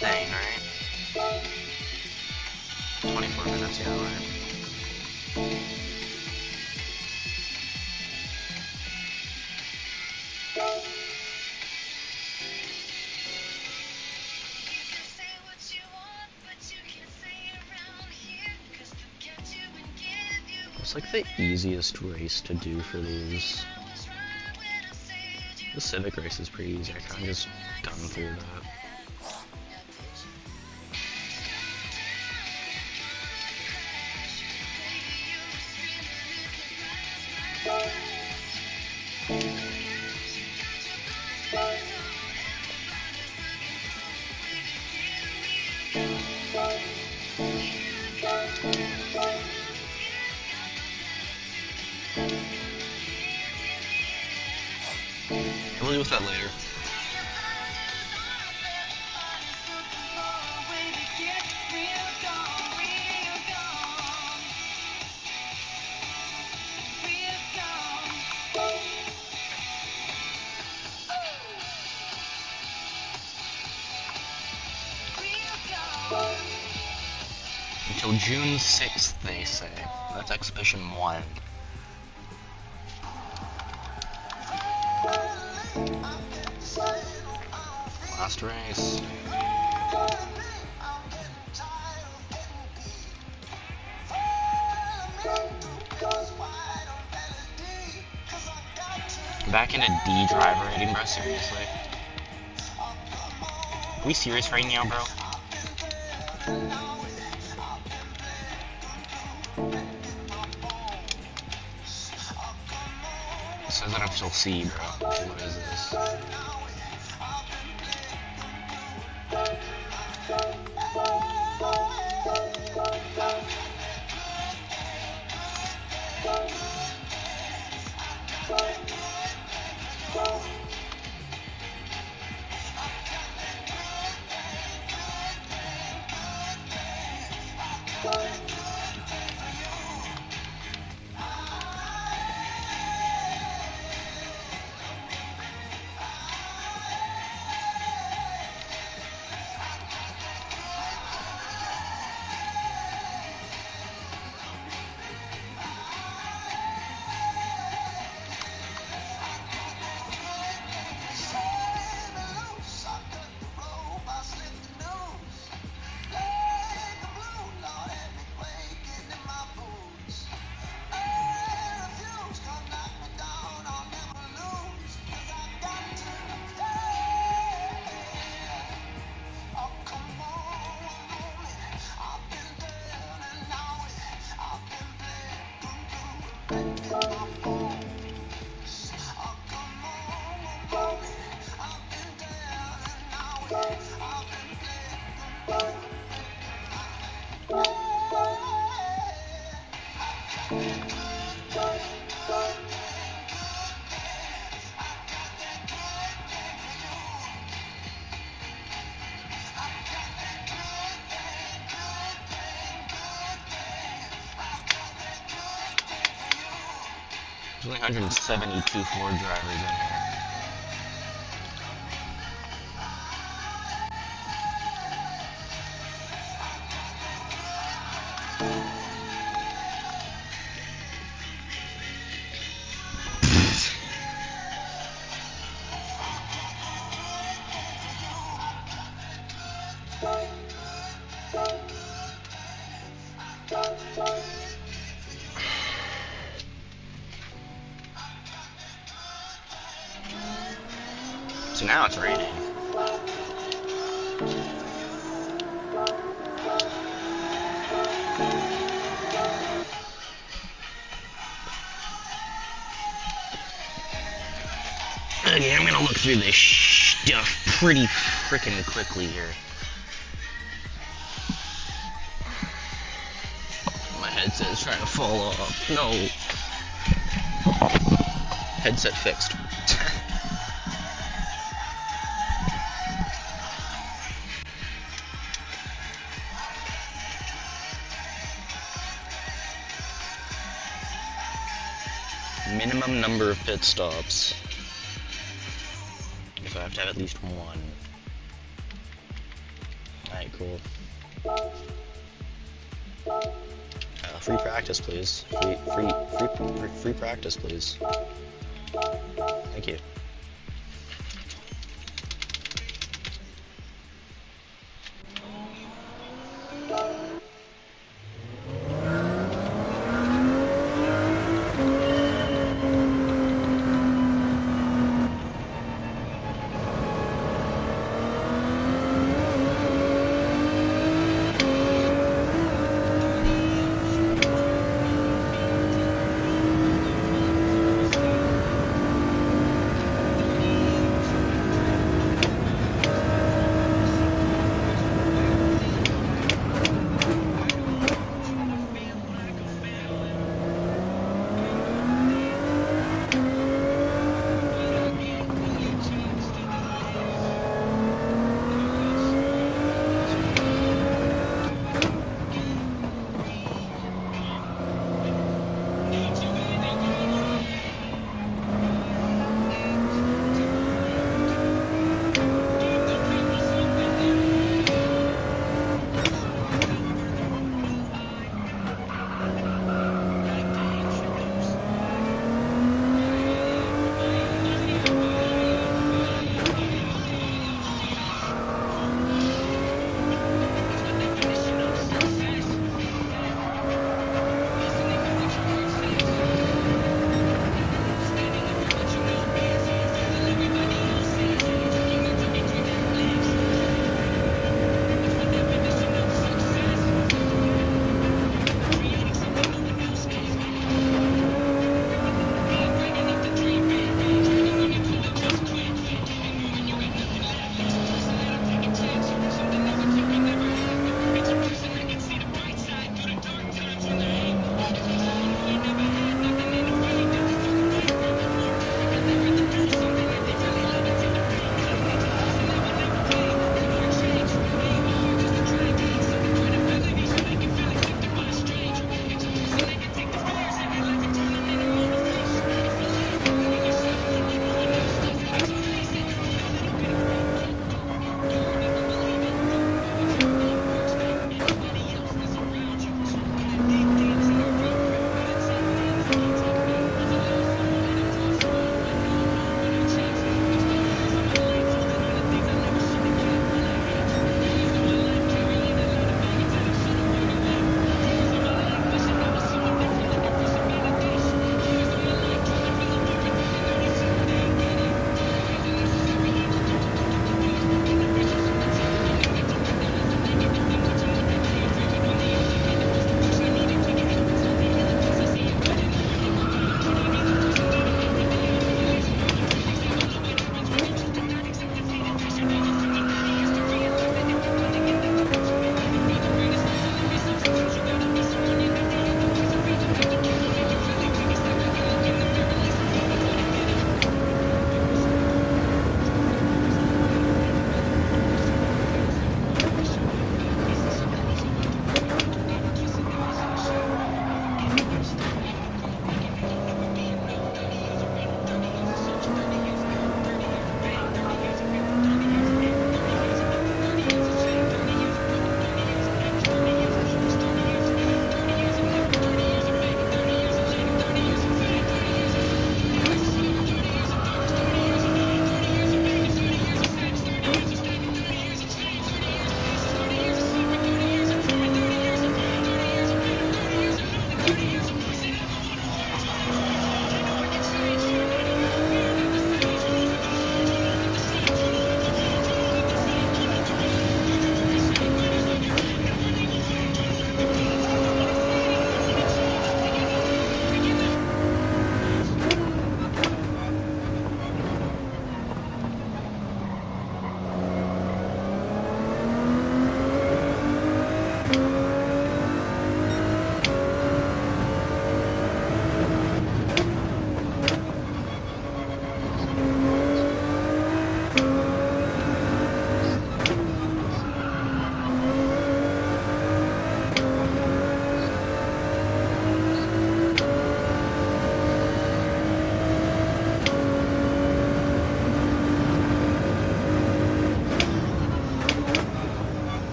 thing, right? 24 minutes, yeah, right. It's like the easiest race to do for these. The Civic race is pretty easy. I kind of just done through that. We'll deal with that later. Until June 6th, they say. That's Exhibition 1. Last race. Back into D driver rating, bro, seriously. Are we serious right now, bro? It says that I'm still C, bro. What is this? There's only 172 Ford drivers in here. So now it's raining. Okay, I'm gonna look through this stuff pretty freaking quickly here. My headset's trying to fall off. No. Headset fixed. Minimum number of pit stops. If I have to have at least one. Alright, cool. Free practice, please. Free practice, please. Thank you.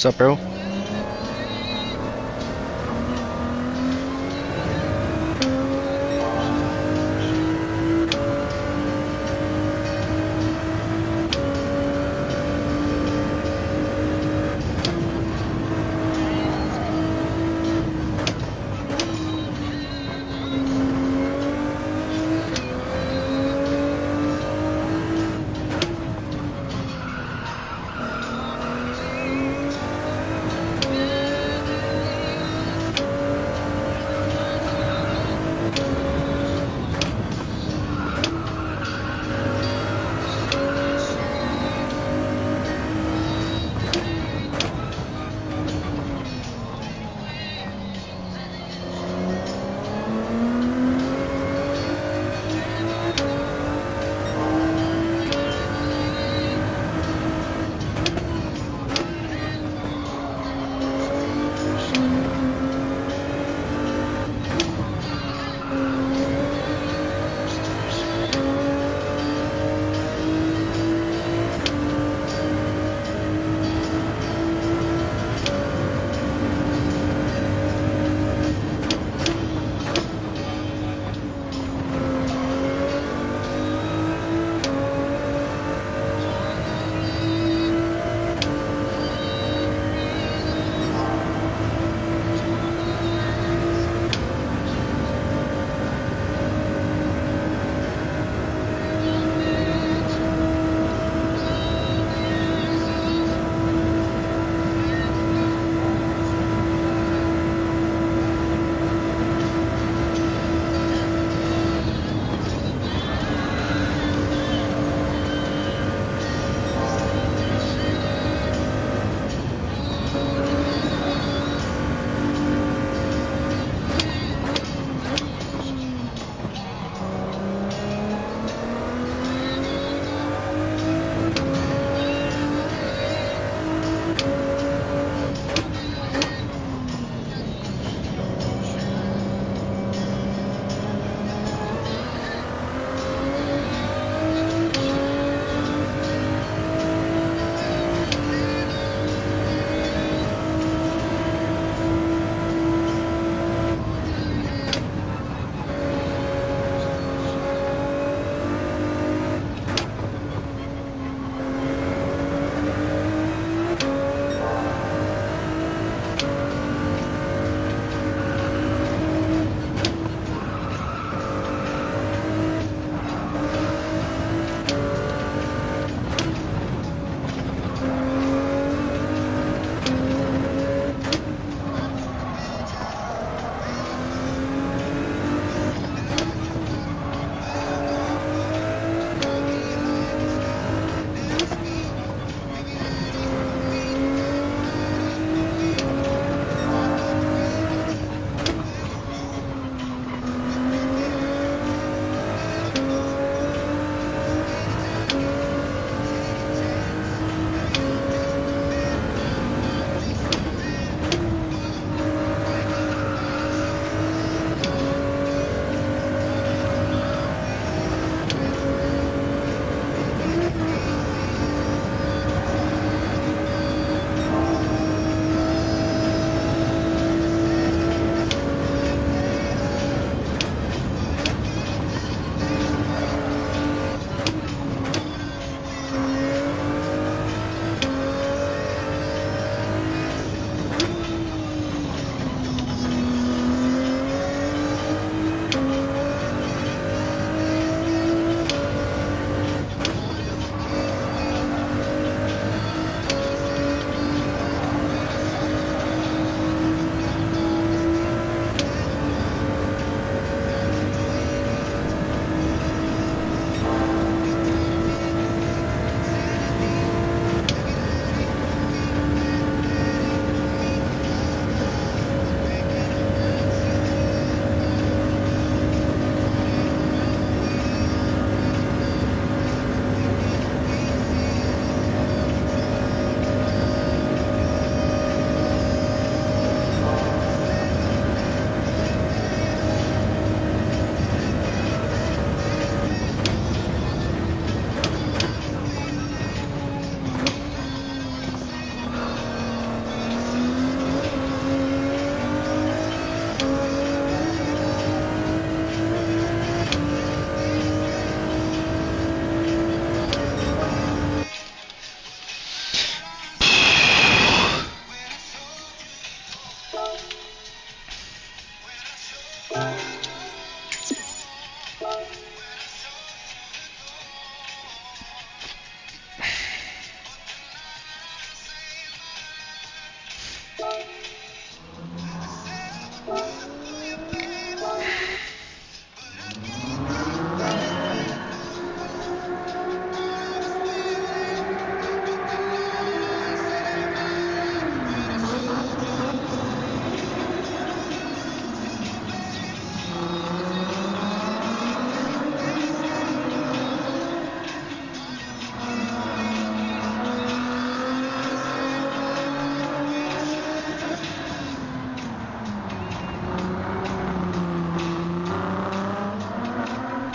What's up, bro?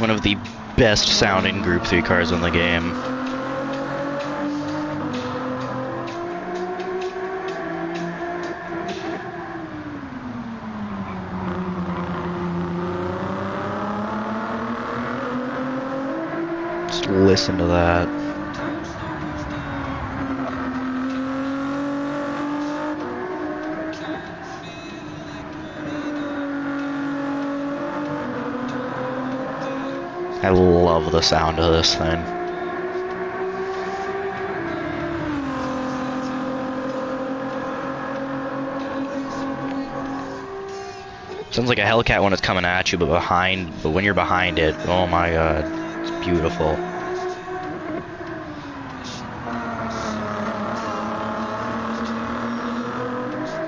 One of the best sounding Group 3 cars in the game. Just listen to that. I love the sound of this thing. Sounds like a Hellcat when it's coming at you, but when you're behind it, oh my god, it's beautiful.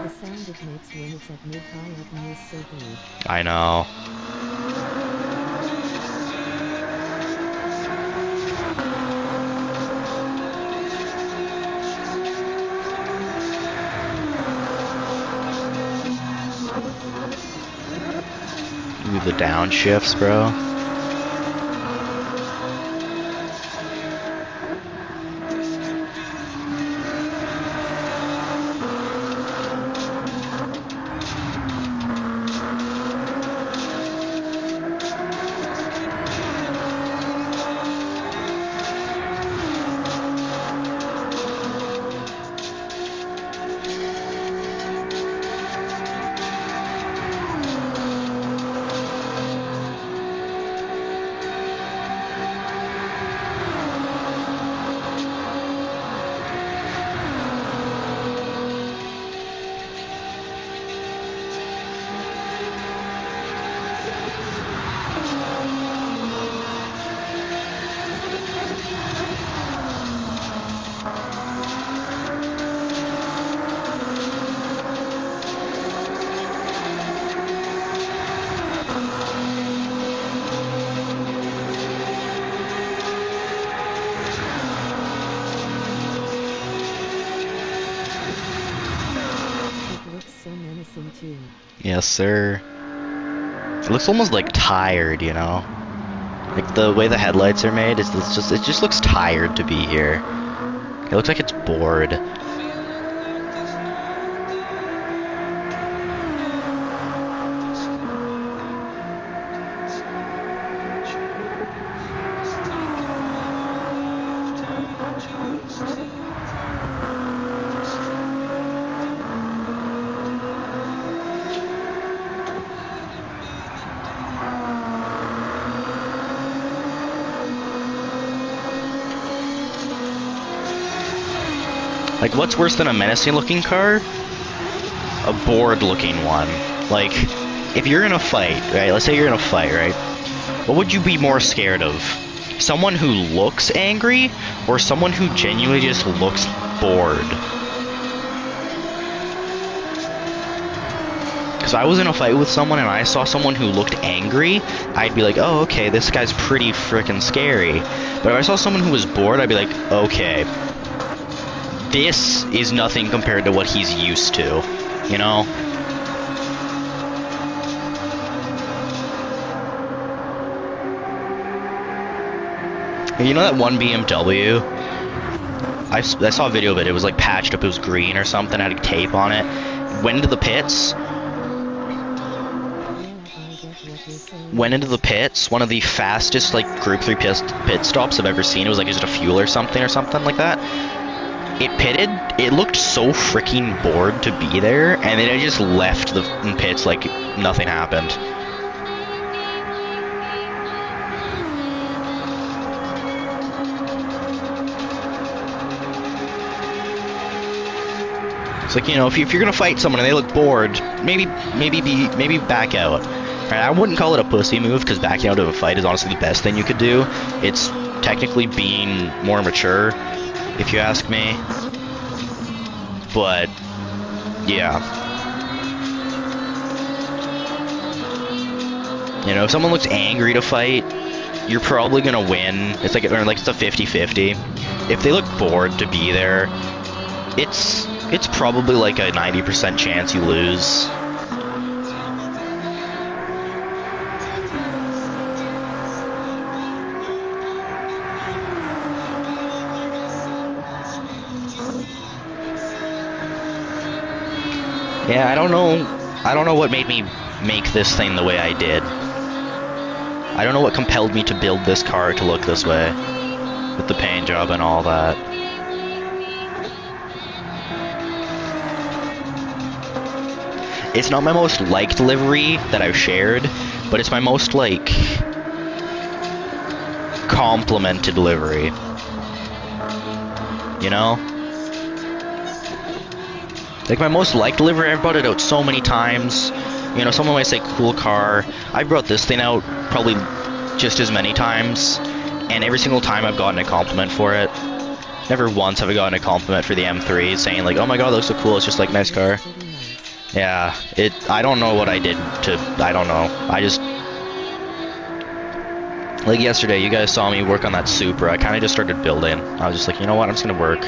The sound it makes when it's at mid-high up near so good. I know. Ooh, the downshifts, bro. It looks so menacing too. Yes, sir. It looks almost like tired, you know? Like the way the headlights are made, it just looks tired to be here. It looks like it's bored. Like, what's worse than a menacing looking car? A bored looking one. Like, if you're in a fight, right? Let's say you're in a fight, right? What would you be more scared of? Someone who looks angry, or someone who genuinely just looks bored? Because I was in a fight with someone and I saw someone who looked angry, I'd be like, oh, okay, this guy's pretty freaking scary. But if I saw someone who was bored, I'd be like, okay, this is nothing compared to what he's used to, you know? You know that one BMW? I saw a video of it. It was like patched up. It was green or something. Had tape on it. Went into the pits. Yeah, I get what you're saying. Went into the pits. One of the fastest like Group 3 pit stops I've ever seen. It was like just a fuel or something like that. It pitted. It looked so freaking bored to be there, and then it just left the pits like nothing happened. It's like, you know, if you're gonna fight someone and they look bored, maybe back out. Right? I wouldn't call it a pussy move because backing out of a fight is honestly the best thing you could do. It's technically being more mature, if you ask me. But yeah, you know, if someone looks angry to fight, you're probably gonna win. It's like it's a 50-50. If they look bored to be there, it's probably like a 90% chance you lose. Yeah, I don't know. I don't know what made me make this thing the way I did. I don't know what compelled me to build this car to look this way, with the paint job and all that. It's not my most liked livery that I've shared, but it's my most, like, complimented livery. You know? Like, my most liked livery, I've brought it out so many times. You know, someone might say, cool car. I've brought this thing out probably just as many times, and every single time I've gotten a compliment for it. Never once have I gotten a compliment for the M3 saying, like, oh my god, that looks so cool, it's just like, nice car. Yeah, I don't know what I did to, I don't know. I just, like yesterday, you guys saw me work on that Supra. I kind of just started building. I was just like, you know what, I'm just going to work.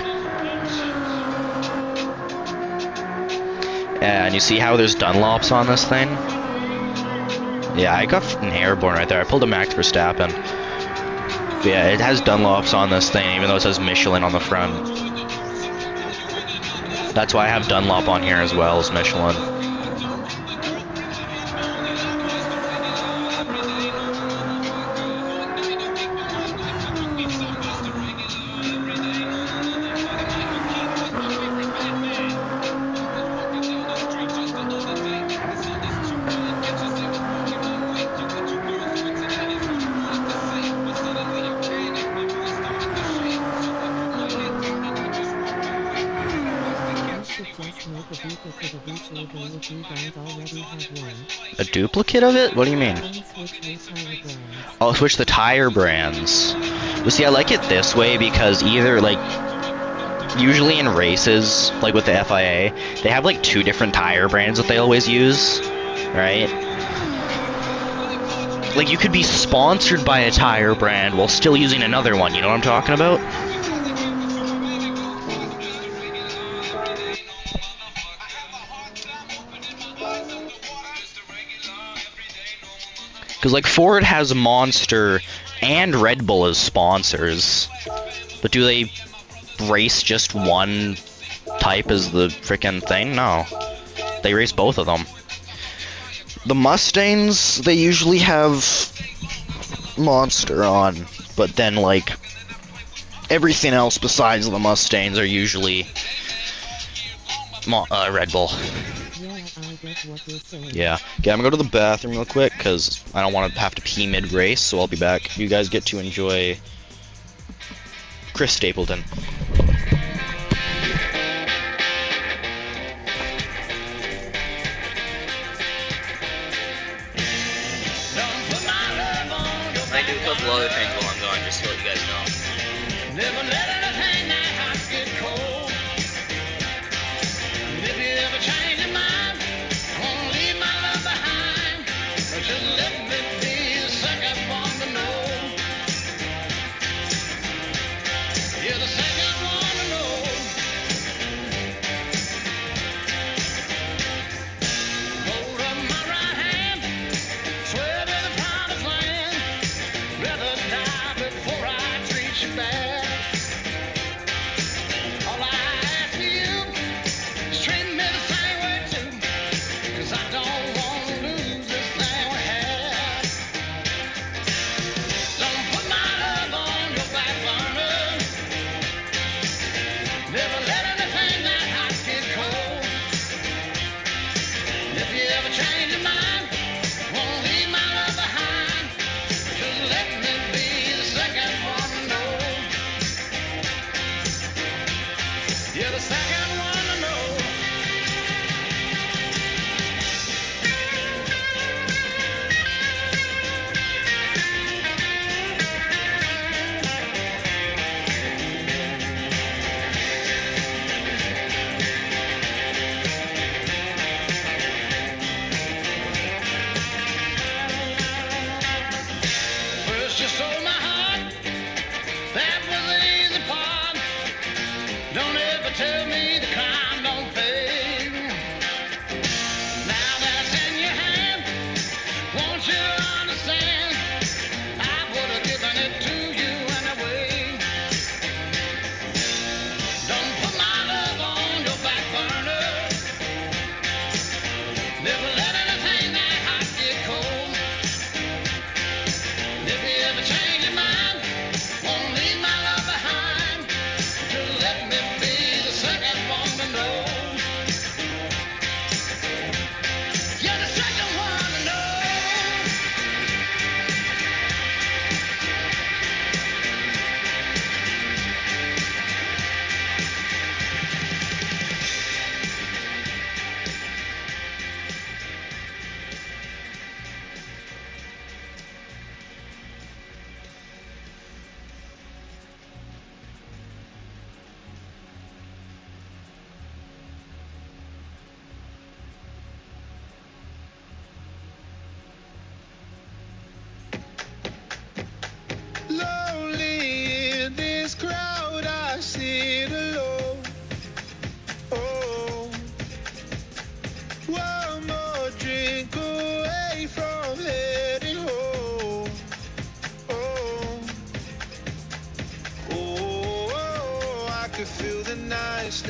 Yeah, and you see how there's Dunlops on this thing? Yeah, I got fucking airborne right there. I pulled a Max Verstappen. But yeah, it has Dunlops on this thing, even though it says Michelin on the front. That's why I have Dunlop on here as well as Michelin. A duplicate of it? What do you mean? Oh, switch the tire brands. Well, see, I like it this way because either, like, usually in races, like with the FIA, they have, like, 2 different tire brands that they always use, right? Like, you could be sponsored by a tire brand while still using another one, you know what I'm talking about? Because, like, Ford has Monster and Red Bull as sponsors. But do they race just one type as the frickin' thing? No. They race both of them. The Mustangs, they usually have Monster on. But then, like, everything else besides the Mustangs are usually Red Bull. Yeah. Okay, I'm gonna go to the bathroom real quick, because I don't want to have to pee mid-race, so I'll be back. You guys get to enjoy Chris Stapleton. I do a couple other things while I'm gone, just to let you guys know. Never let anything that hot get cold. If you ever change your mind, I won't leave my love behind. Just let me be the second one to know. You're the second one to know. Hold up my right hand, swear to the promised land. Rather die before I treat you bad. All I ask of you is treat me the same way too, 'cause I don't want to lose this thing we had. Don't put my love on your back burner. Never let anything that hot get cold. If you ever change your mind, won't leave my love behind. Just let me be the second one to know. You're the second one to know.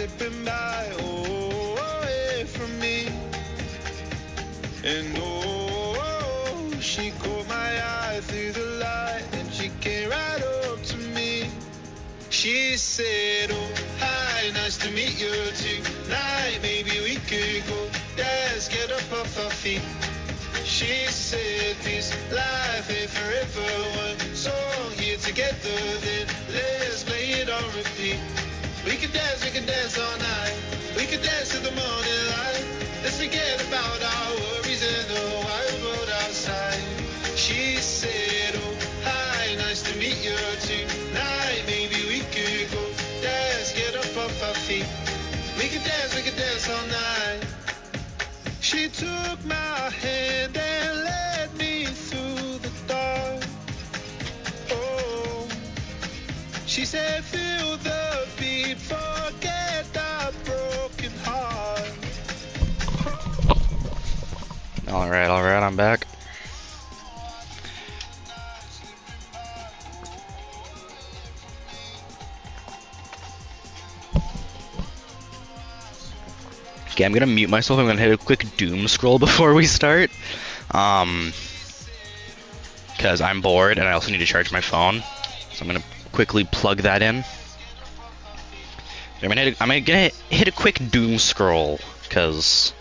slipping by, oh, away from me. And oh, she caught my eye through the light, and she came right up to me. She said, oh, hi, nice to meet you tonight. Maybe we could go dance, get up off our feet. She said, this life ain't forever. One song here together, then let's play it on repeat. We could dance all night. We could dance till the morning light. Let's forget about our worries and the wild world outside. She said, oh, hi, nice to meet you tonight. Maybe we could go dance, get up off our feet. We could dance all night. She took my hand and led me through the dark. Oh, she said, feel the beat, forget the broken heart. Alright, I'm back. Okay, I'm gonna mute myself. I'm gonna hit a quick doom scroll before we start. Because I'm bored and I also need to charge my phone. So I'm gonna quickly plug that in. I'm gonna hit a quick doom scroll because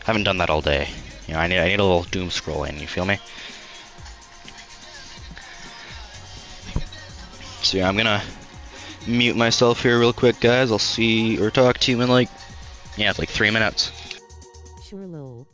I haven't done that all day. You know, I need a little doom scroll in. You feel me? So yeah, I'm gonna mute myself here real quick, guys. I'll see or talk to you in like, yeah, it's like 3 minutes. Sure, lol.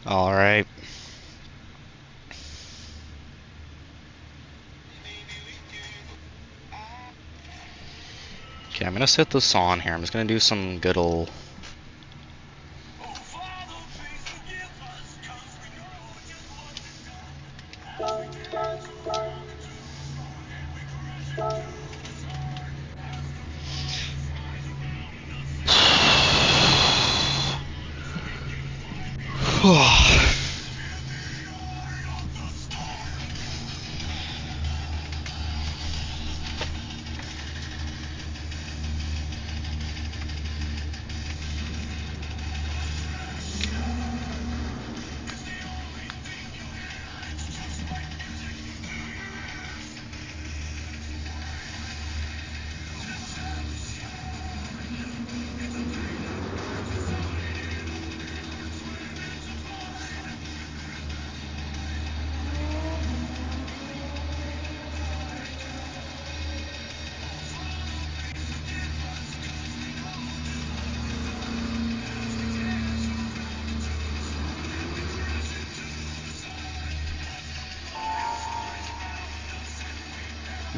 Alright. Okay, I'm gonna set this on here. I'm just gonna do some good ol'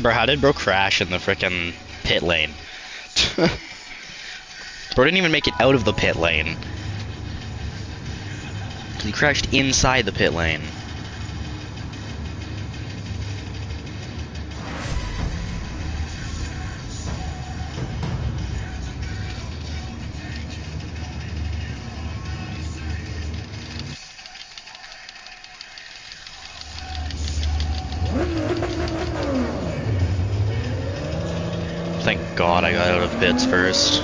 Bro, how did bro crash in the frickin' pit lane? Bro didn't even make it out of the pit lane. He crashed inside the pit lane. Thank God I got out of pits first.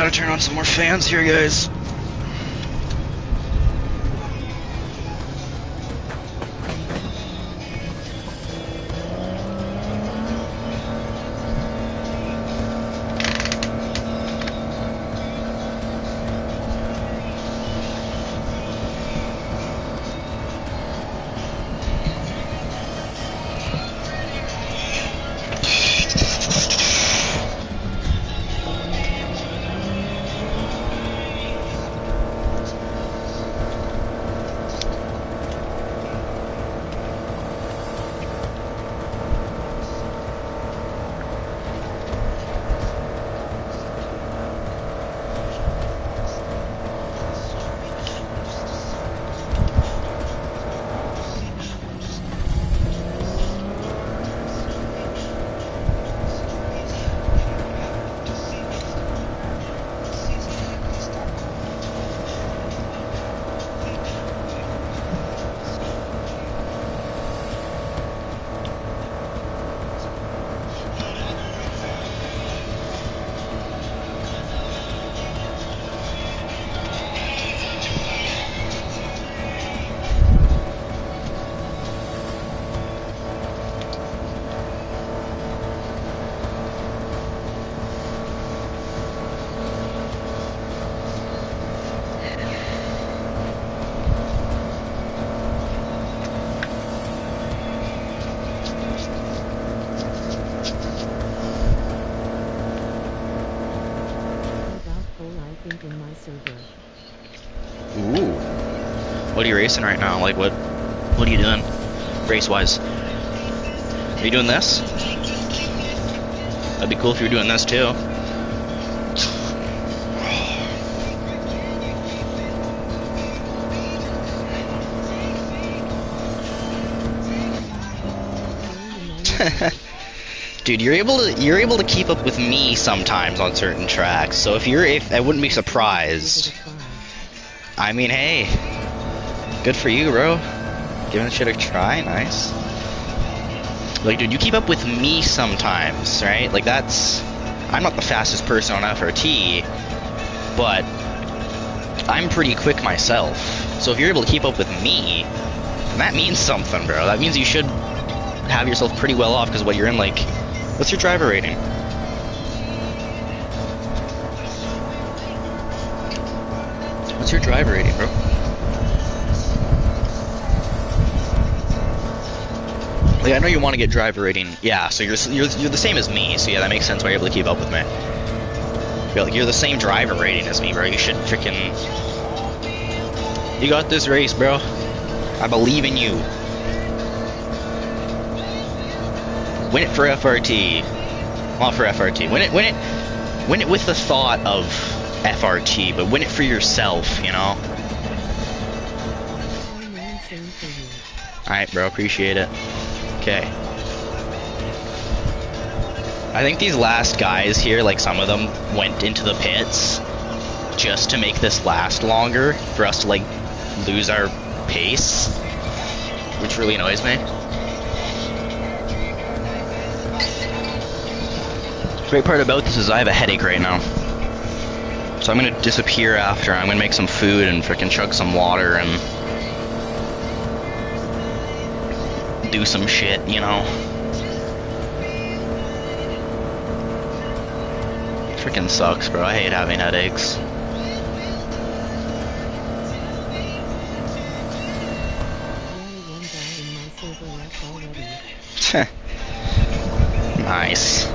Gotta turn on some more fans here, guys. In my server. Ooh. What are you racing right now? Like, what are you doing? Race-wise? Are you doing this? That'd be cool if you were doing this, too. Dude, you're able to keep up with me sometimes on certain tracks. So if I wouldn't be surprised. I mean, hey, good for you, bro. Giving this shit a try, nice. Like, dude, you keep up with me sometimes, right? Like, I'm not the fastest person on FRT, but I'm pretty quick myself. So if you're able to keep up with me, that means something, bro. That means you should have yourself pretty well off, because what you're in, like, what's your driver rating? What's your driver rating, bro? Like, I know you want to get driver rating. Yeah, so you're the same as me. So yeah, that makes sense why you're able to keep up with me. You're the same driver rating as me, bro. You should freaking. You got this race, bro. I believe in you. Win it for FRT. Well, for FRT. Win it with the thought of FRT, but win it for yourself, you know? Alright, bro, appreciate it. Okay. I think these last guys here, like some of them, went into the pits just to make this last longer, for us to, like, lose our pace, which really annoys me. Great part about this is I have a headache right now. So I'm gonna disappear after. I'm gonna make some food and frickin' chug some water and do some shit, you know? Frickin' sucks, bro. I hate having headaches. Nice.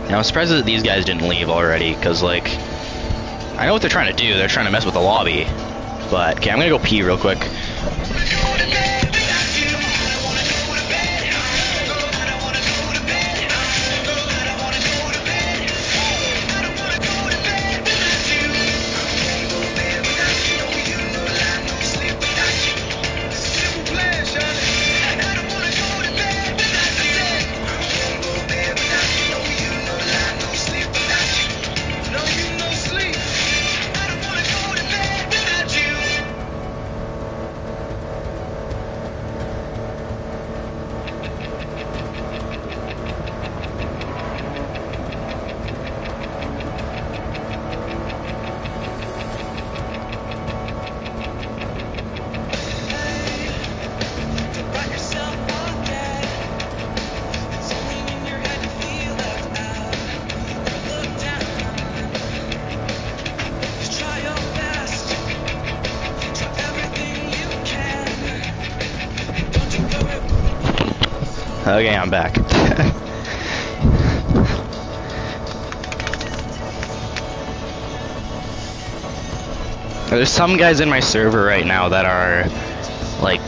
Now, I'm surprised that these guys didn't leave already, because, like, I know what they're trying to do. They're trying to mess with the lobby. But, okay, I'm gonna go pee real quick. Okay, I'm back. There's some guys in my server right now that are, like,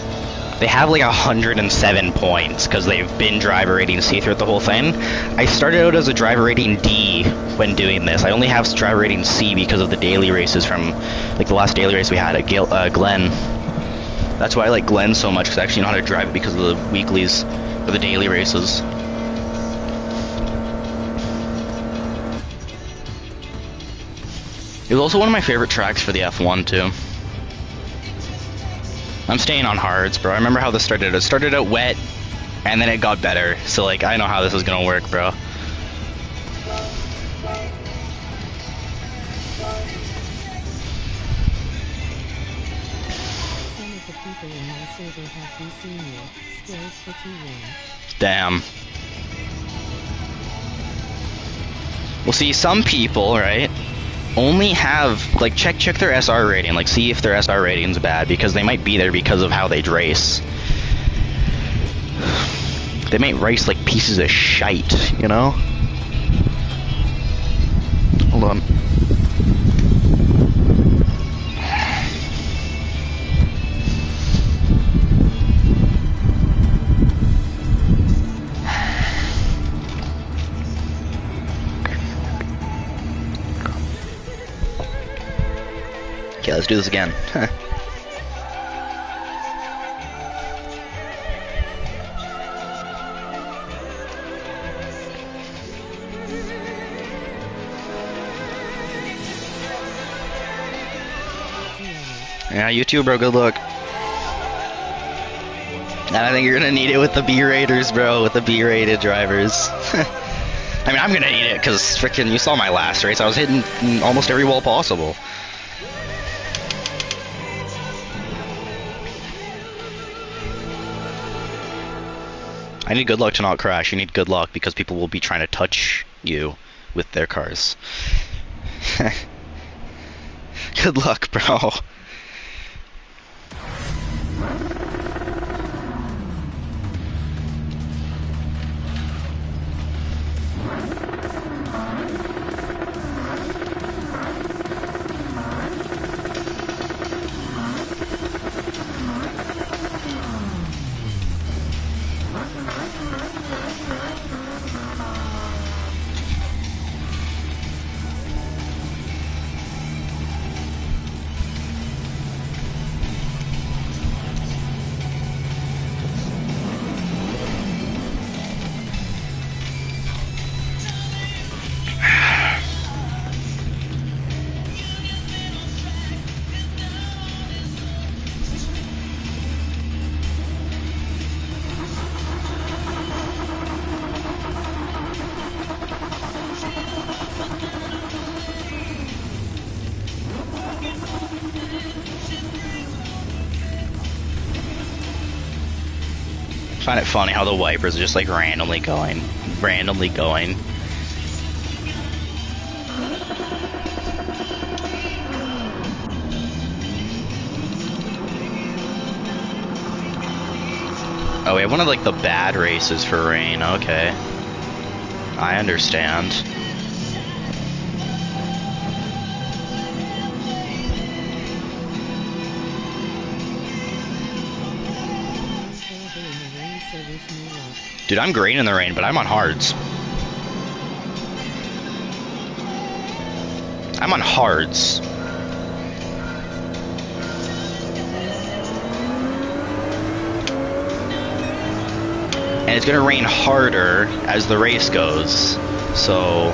they have like 107 points because they've been driver rating C throughout the whole thing. I started out as a driver rating D when doing this. I only have driver rating C because of the daily races from, like, the last daily race we had at Glen. That's why I like Glen so much, because I actually know how to drive it because of the weeklies or the daily races. It was also one of my favorite tracks for the F1 too. I'm staying on hards, bro. I remember how this started. It started out wet, and then it got better. So, like, I know how this is gonna work, bro. Some of the people in my server have been seeing you, scared that you win. Damn. Well, see, some people, right, only have, like, check their SR rating, like, see if their SR rating's bad, because they might be there because of how they race. They might race like pieces of shite, you know? Hold on. Okay, let's do this again. Yeah, you too, bro. Good luck. And I think you're gonna need it with the B-raters, bro. With the B-rated drivers. I mean, I'm gonna need it because freaking, you saw my last race. I was hitting almost every wall possible. I need good luck to not crash. You need good luck because people will be trying to touch you with their cars. Good luck, bro. I find it funny how the wipers are just like randomly going. Oh, we have one of like the bad races for rain. Okay, I understand. Dude, I'm great in the rain, but I'm on hards. I'm on hards. And it's gonna rain harder as the race goes, so...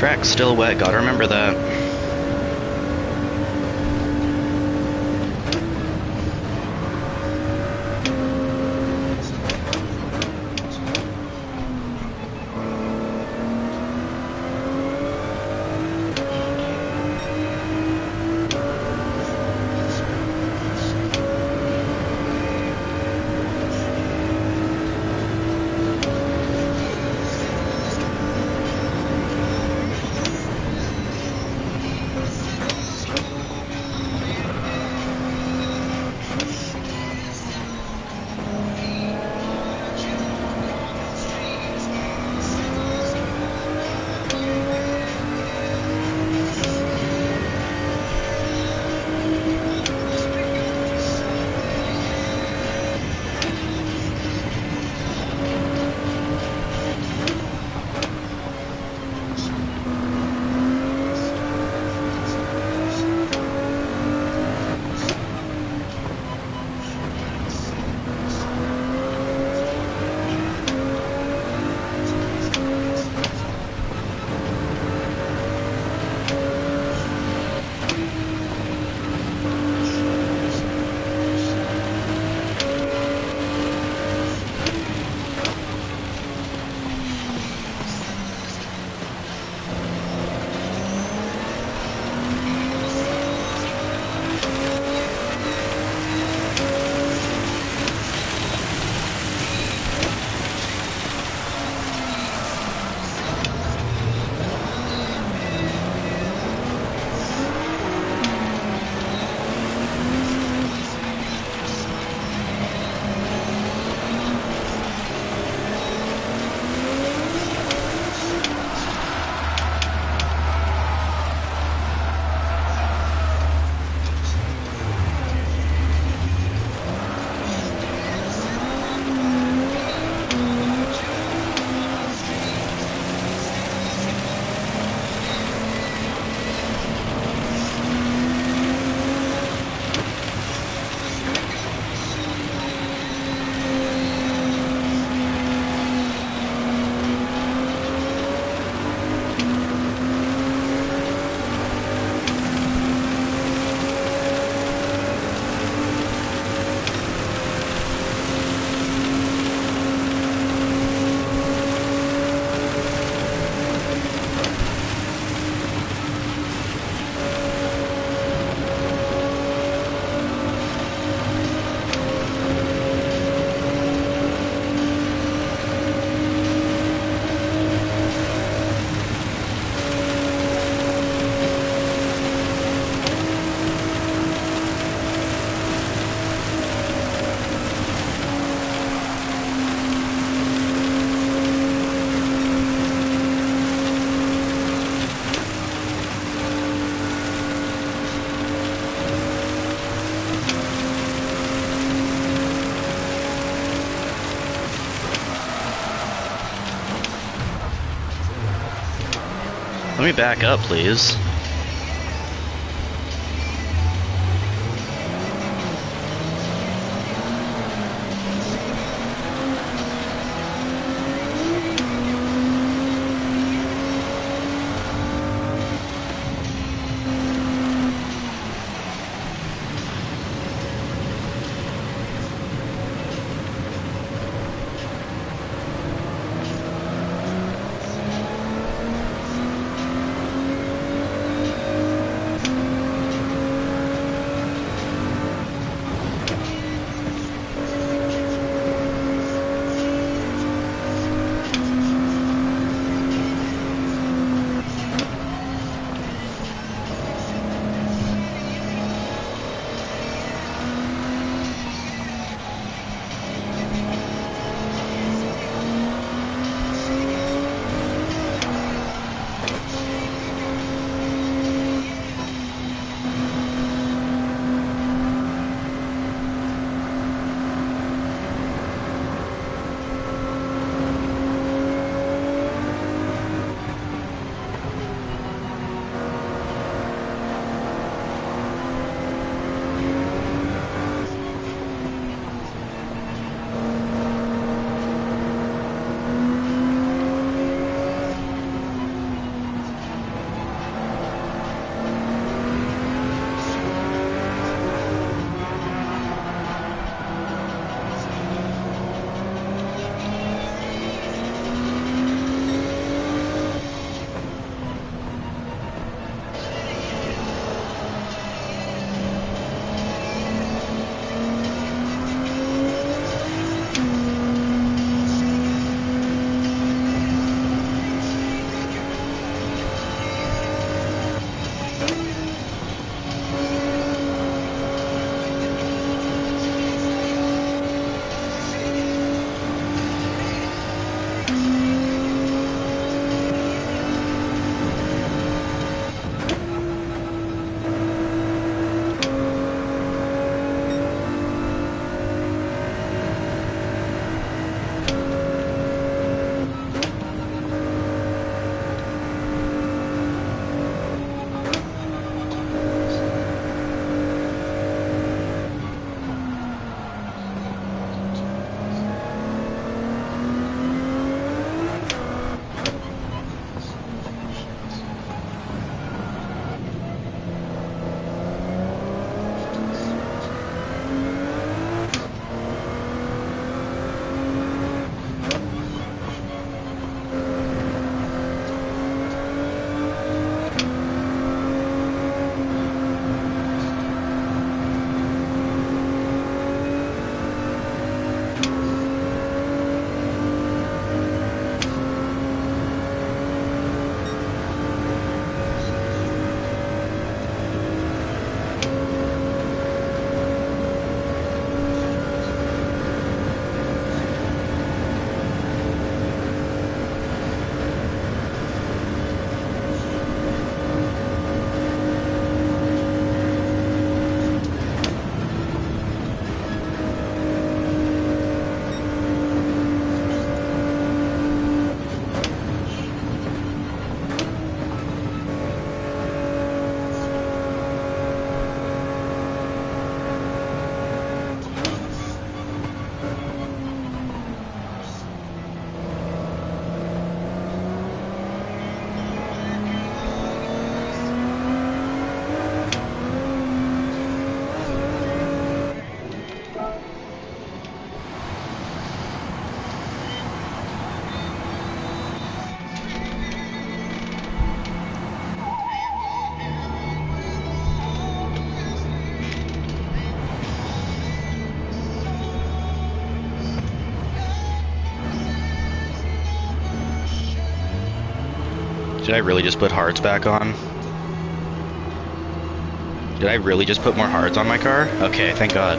Track's still wet, gotta remember that. Let me back up, please. Did I really just put hards back on? Did I really just put more hards on my car? Okay, thank God.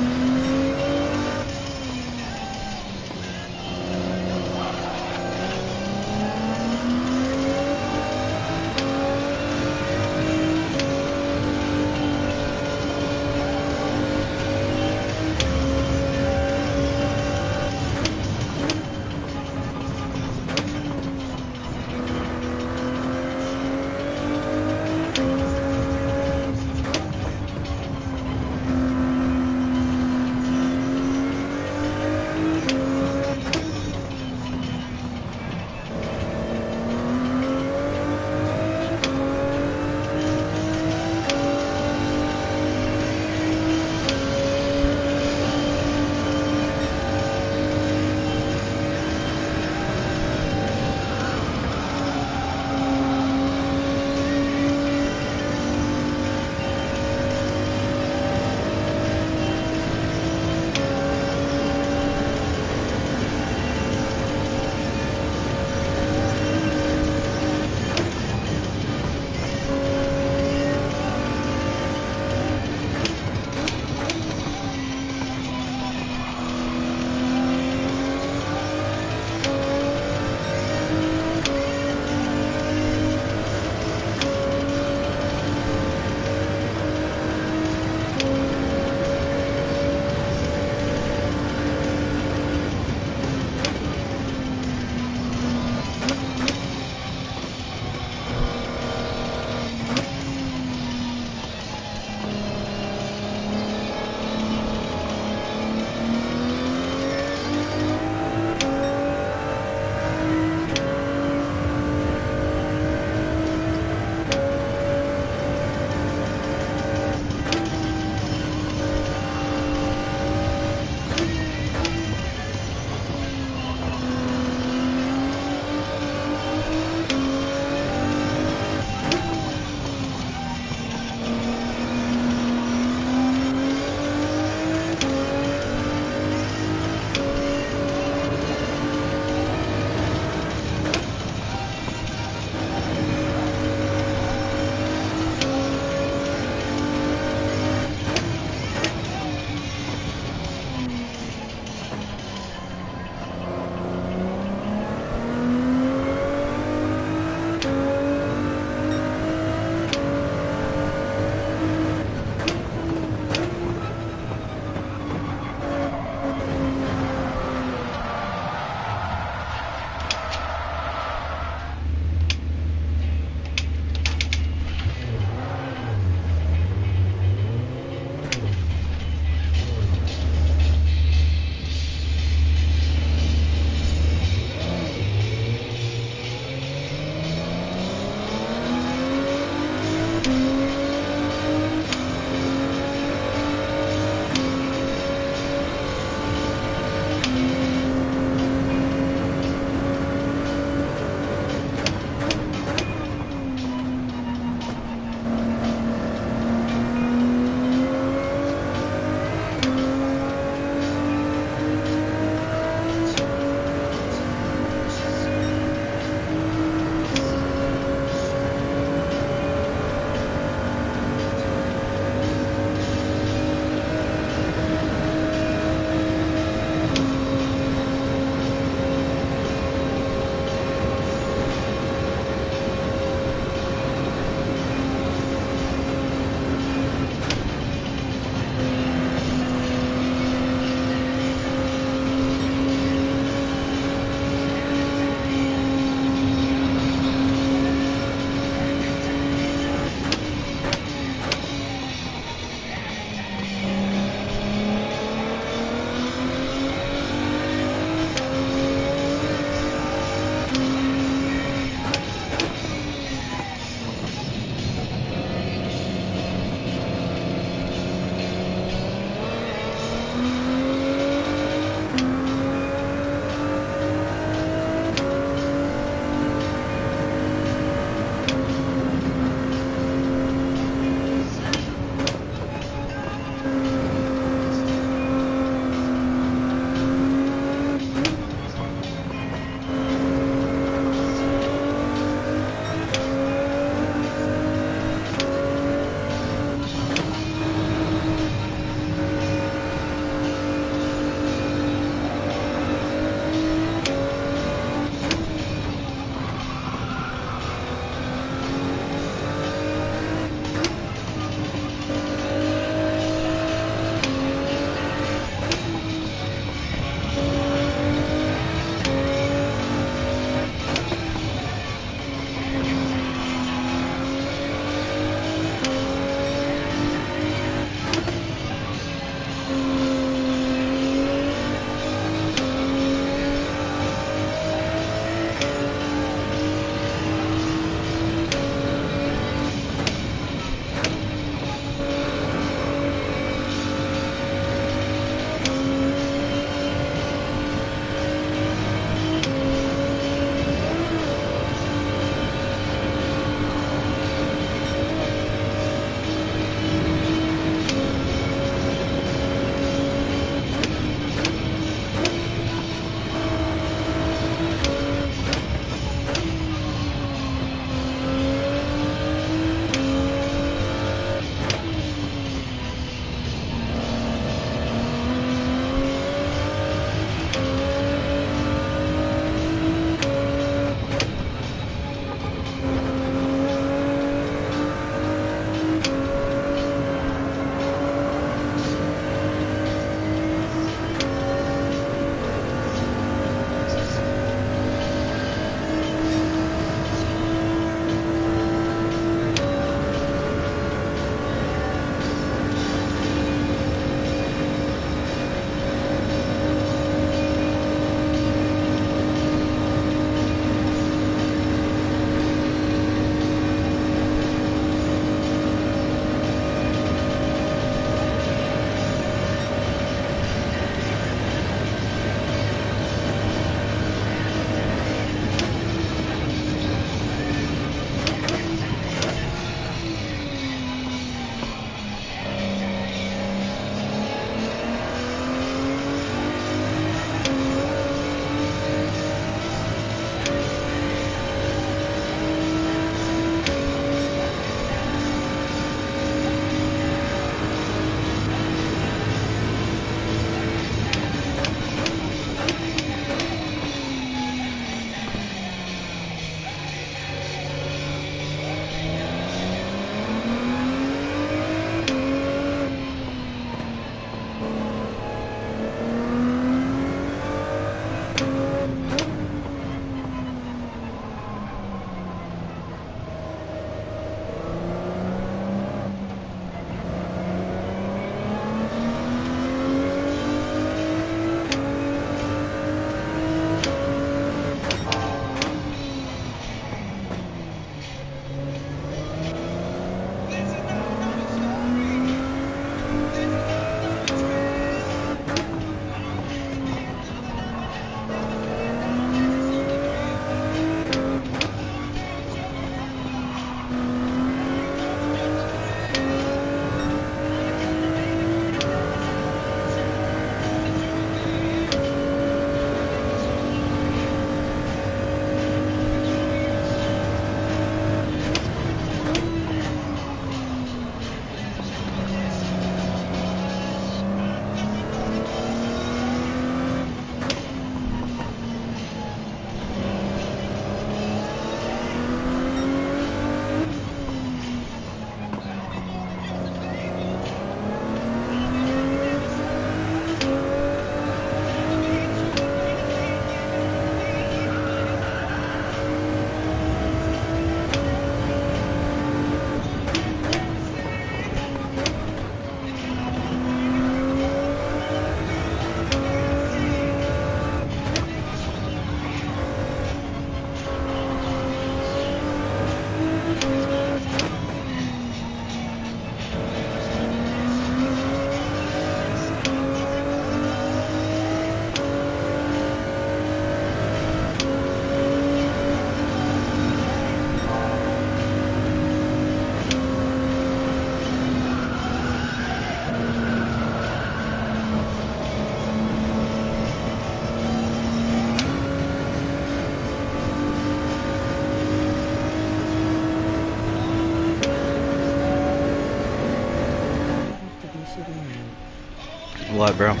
What, bro? My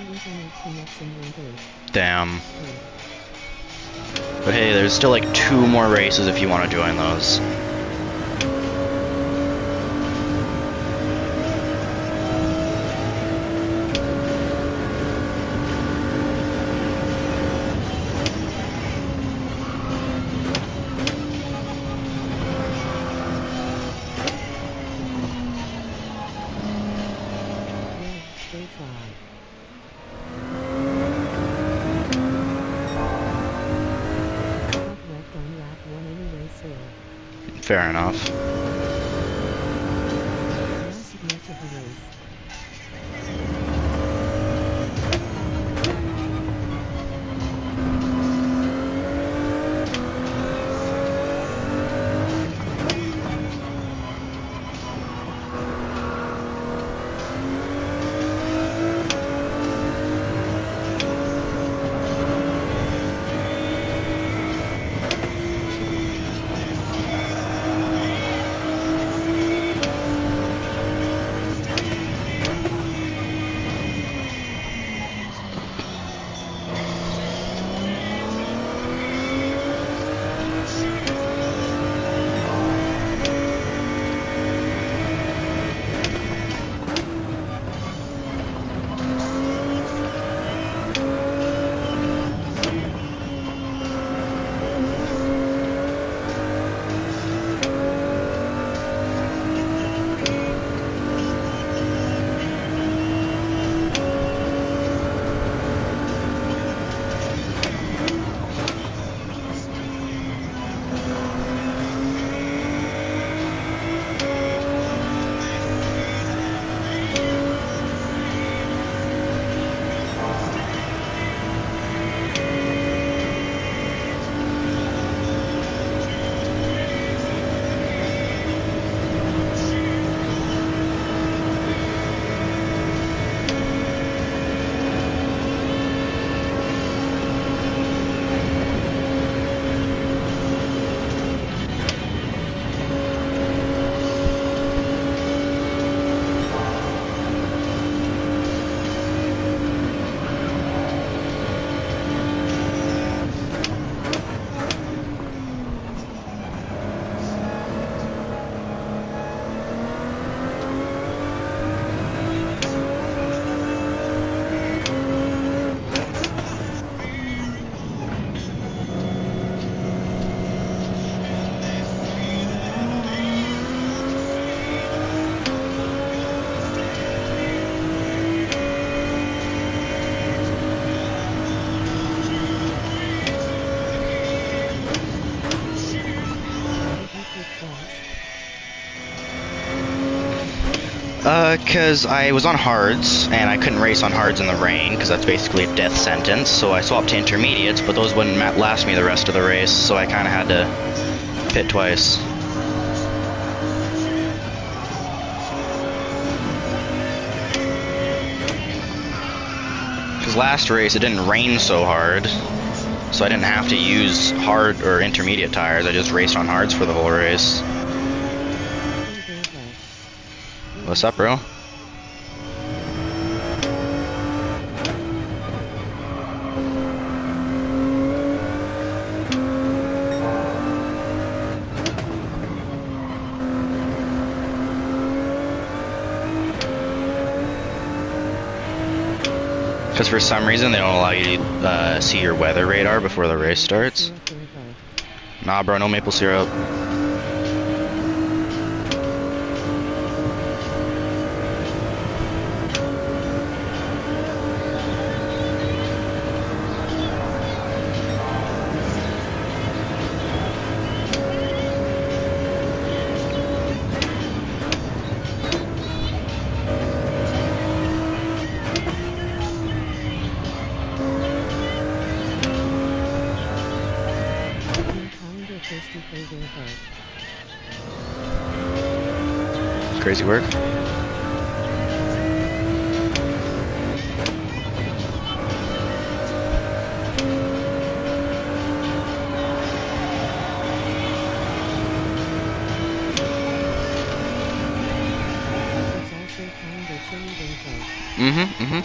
internet connection went out. Damn. Oh. But hey, there's still like 2 more races if you want to join those. Well, go try. Got wrecked on lap 1 anyway, so Fair enough. last match of the race. Cause I was on hards, and I couldn't race on hards in the rain, because that's basically a death sentence, so I swapped to intermediates, but those wouldn't last me the rest of the race, so I kinda had to pit twice. Cause last race it didn't rain so hard, so I didn't have to use hard or intermediate tires, I just raced on hards for the whole race. What's up, bro? Because for some reason they don't allow you to see your weather radar before the race starts. Nah, bro, no maple syrup. Crazy work. Mm-hmm, mm-hmm.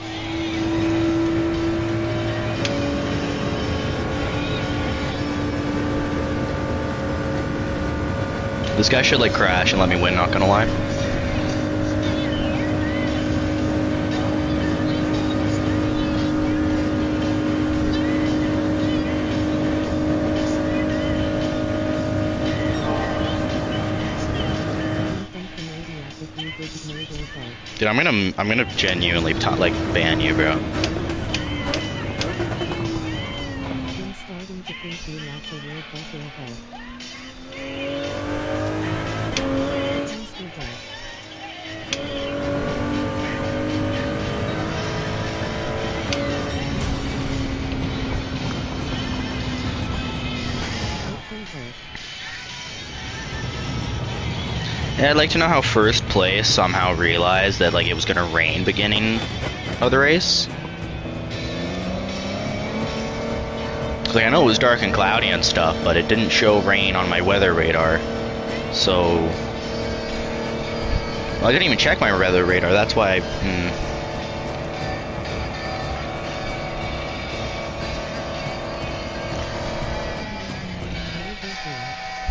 This guy should like crash and let me win, not gonna lie. Dude, I'm gonna genuinely like ban you, bro. I'm starting to think you like the word buffalo head. Monster death. Yeah, I'd like to know how first place somehow realized that like it was gonna rain beginning of the race. Like I know it was dark and cloudy and stuff, but it didn't show rain on my weather radar. So well, I didn't even check my weather radar. That's why.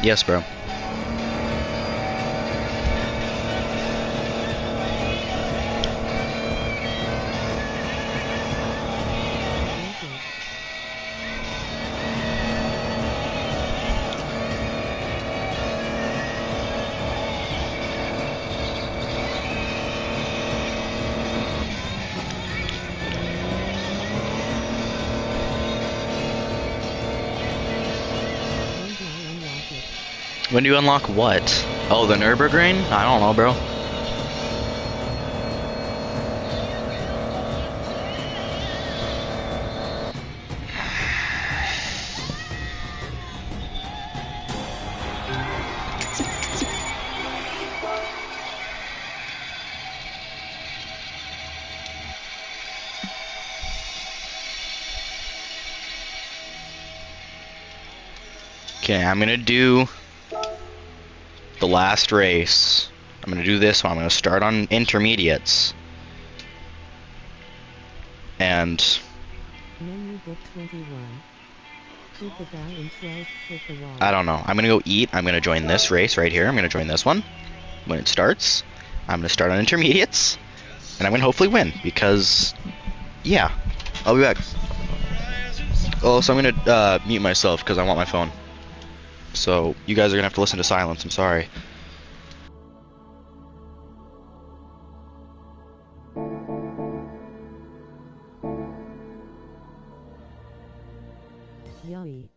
Yes, bro. When do you unlock what? Oh, the Nürburgring? I don't know, bro. Okay, I'm gonna do the last race. I'm gonna do this one. I'm gonna start on intermediates. And Menu book 21. Did the guy in 12 hit the wall? I don't know. I'm gonna go eat. I'm gonna join this race right here. I'm gonna join this one. When it starts, I'm gonna start on intermediates. And I'm gonna hopefully win because yeah. I'll be back. Oh, so I'm gonna mute myself because I want my phone. So you guys are gonna have to listen to silence. I'm sorry. Yummy.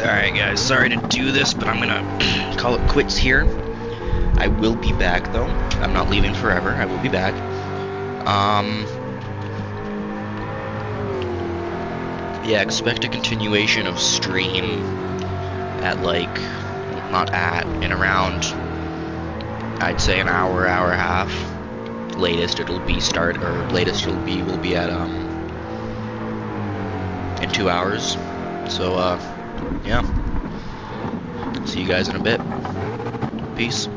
Alright guys, sorry to do this, but I'm gonna call it quits here. I will be back though. I'm not leaving forever. I will be back. Yeah, expect a continuation of stream at like, not at, in around, I'd say an hour, hour and a half. Latest it'll be will be at in 2 hours. So yeah. See you guys in a bit. Peace.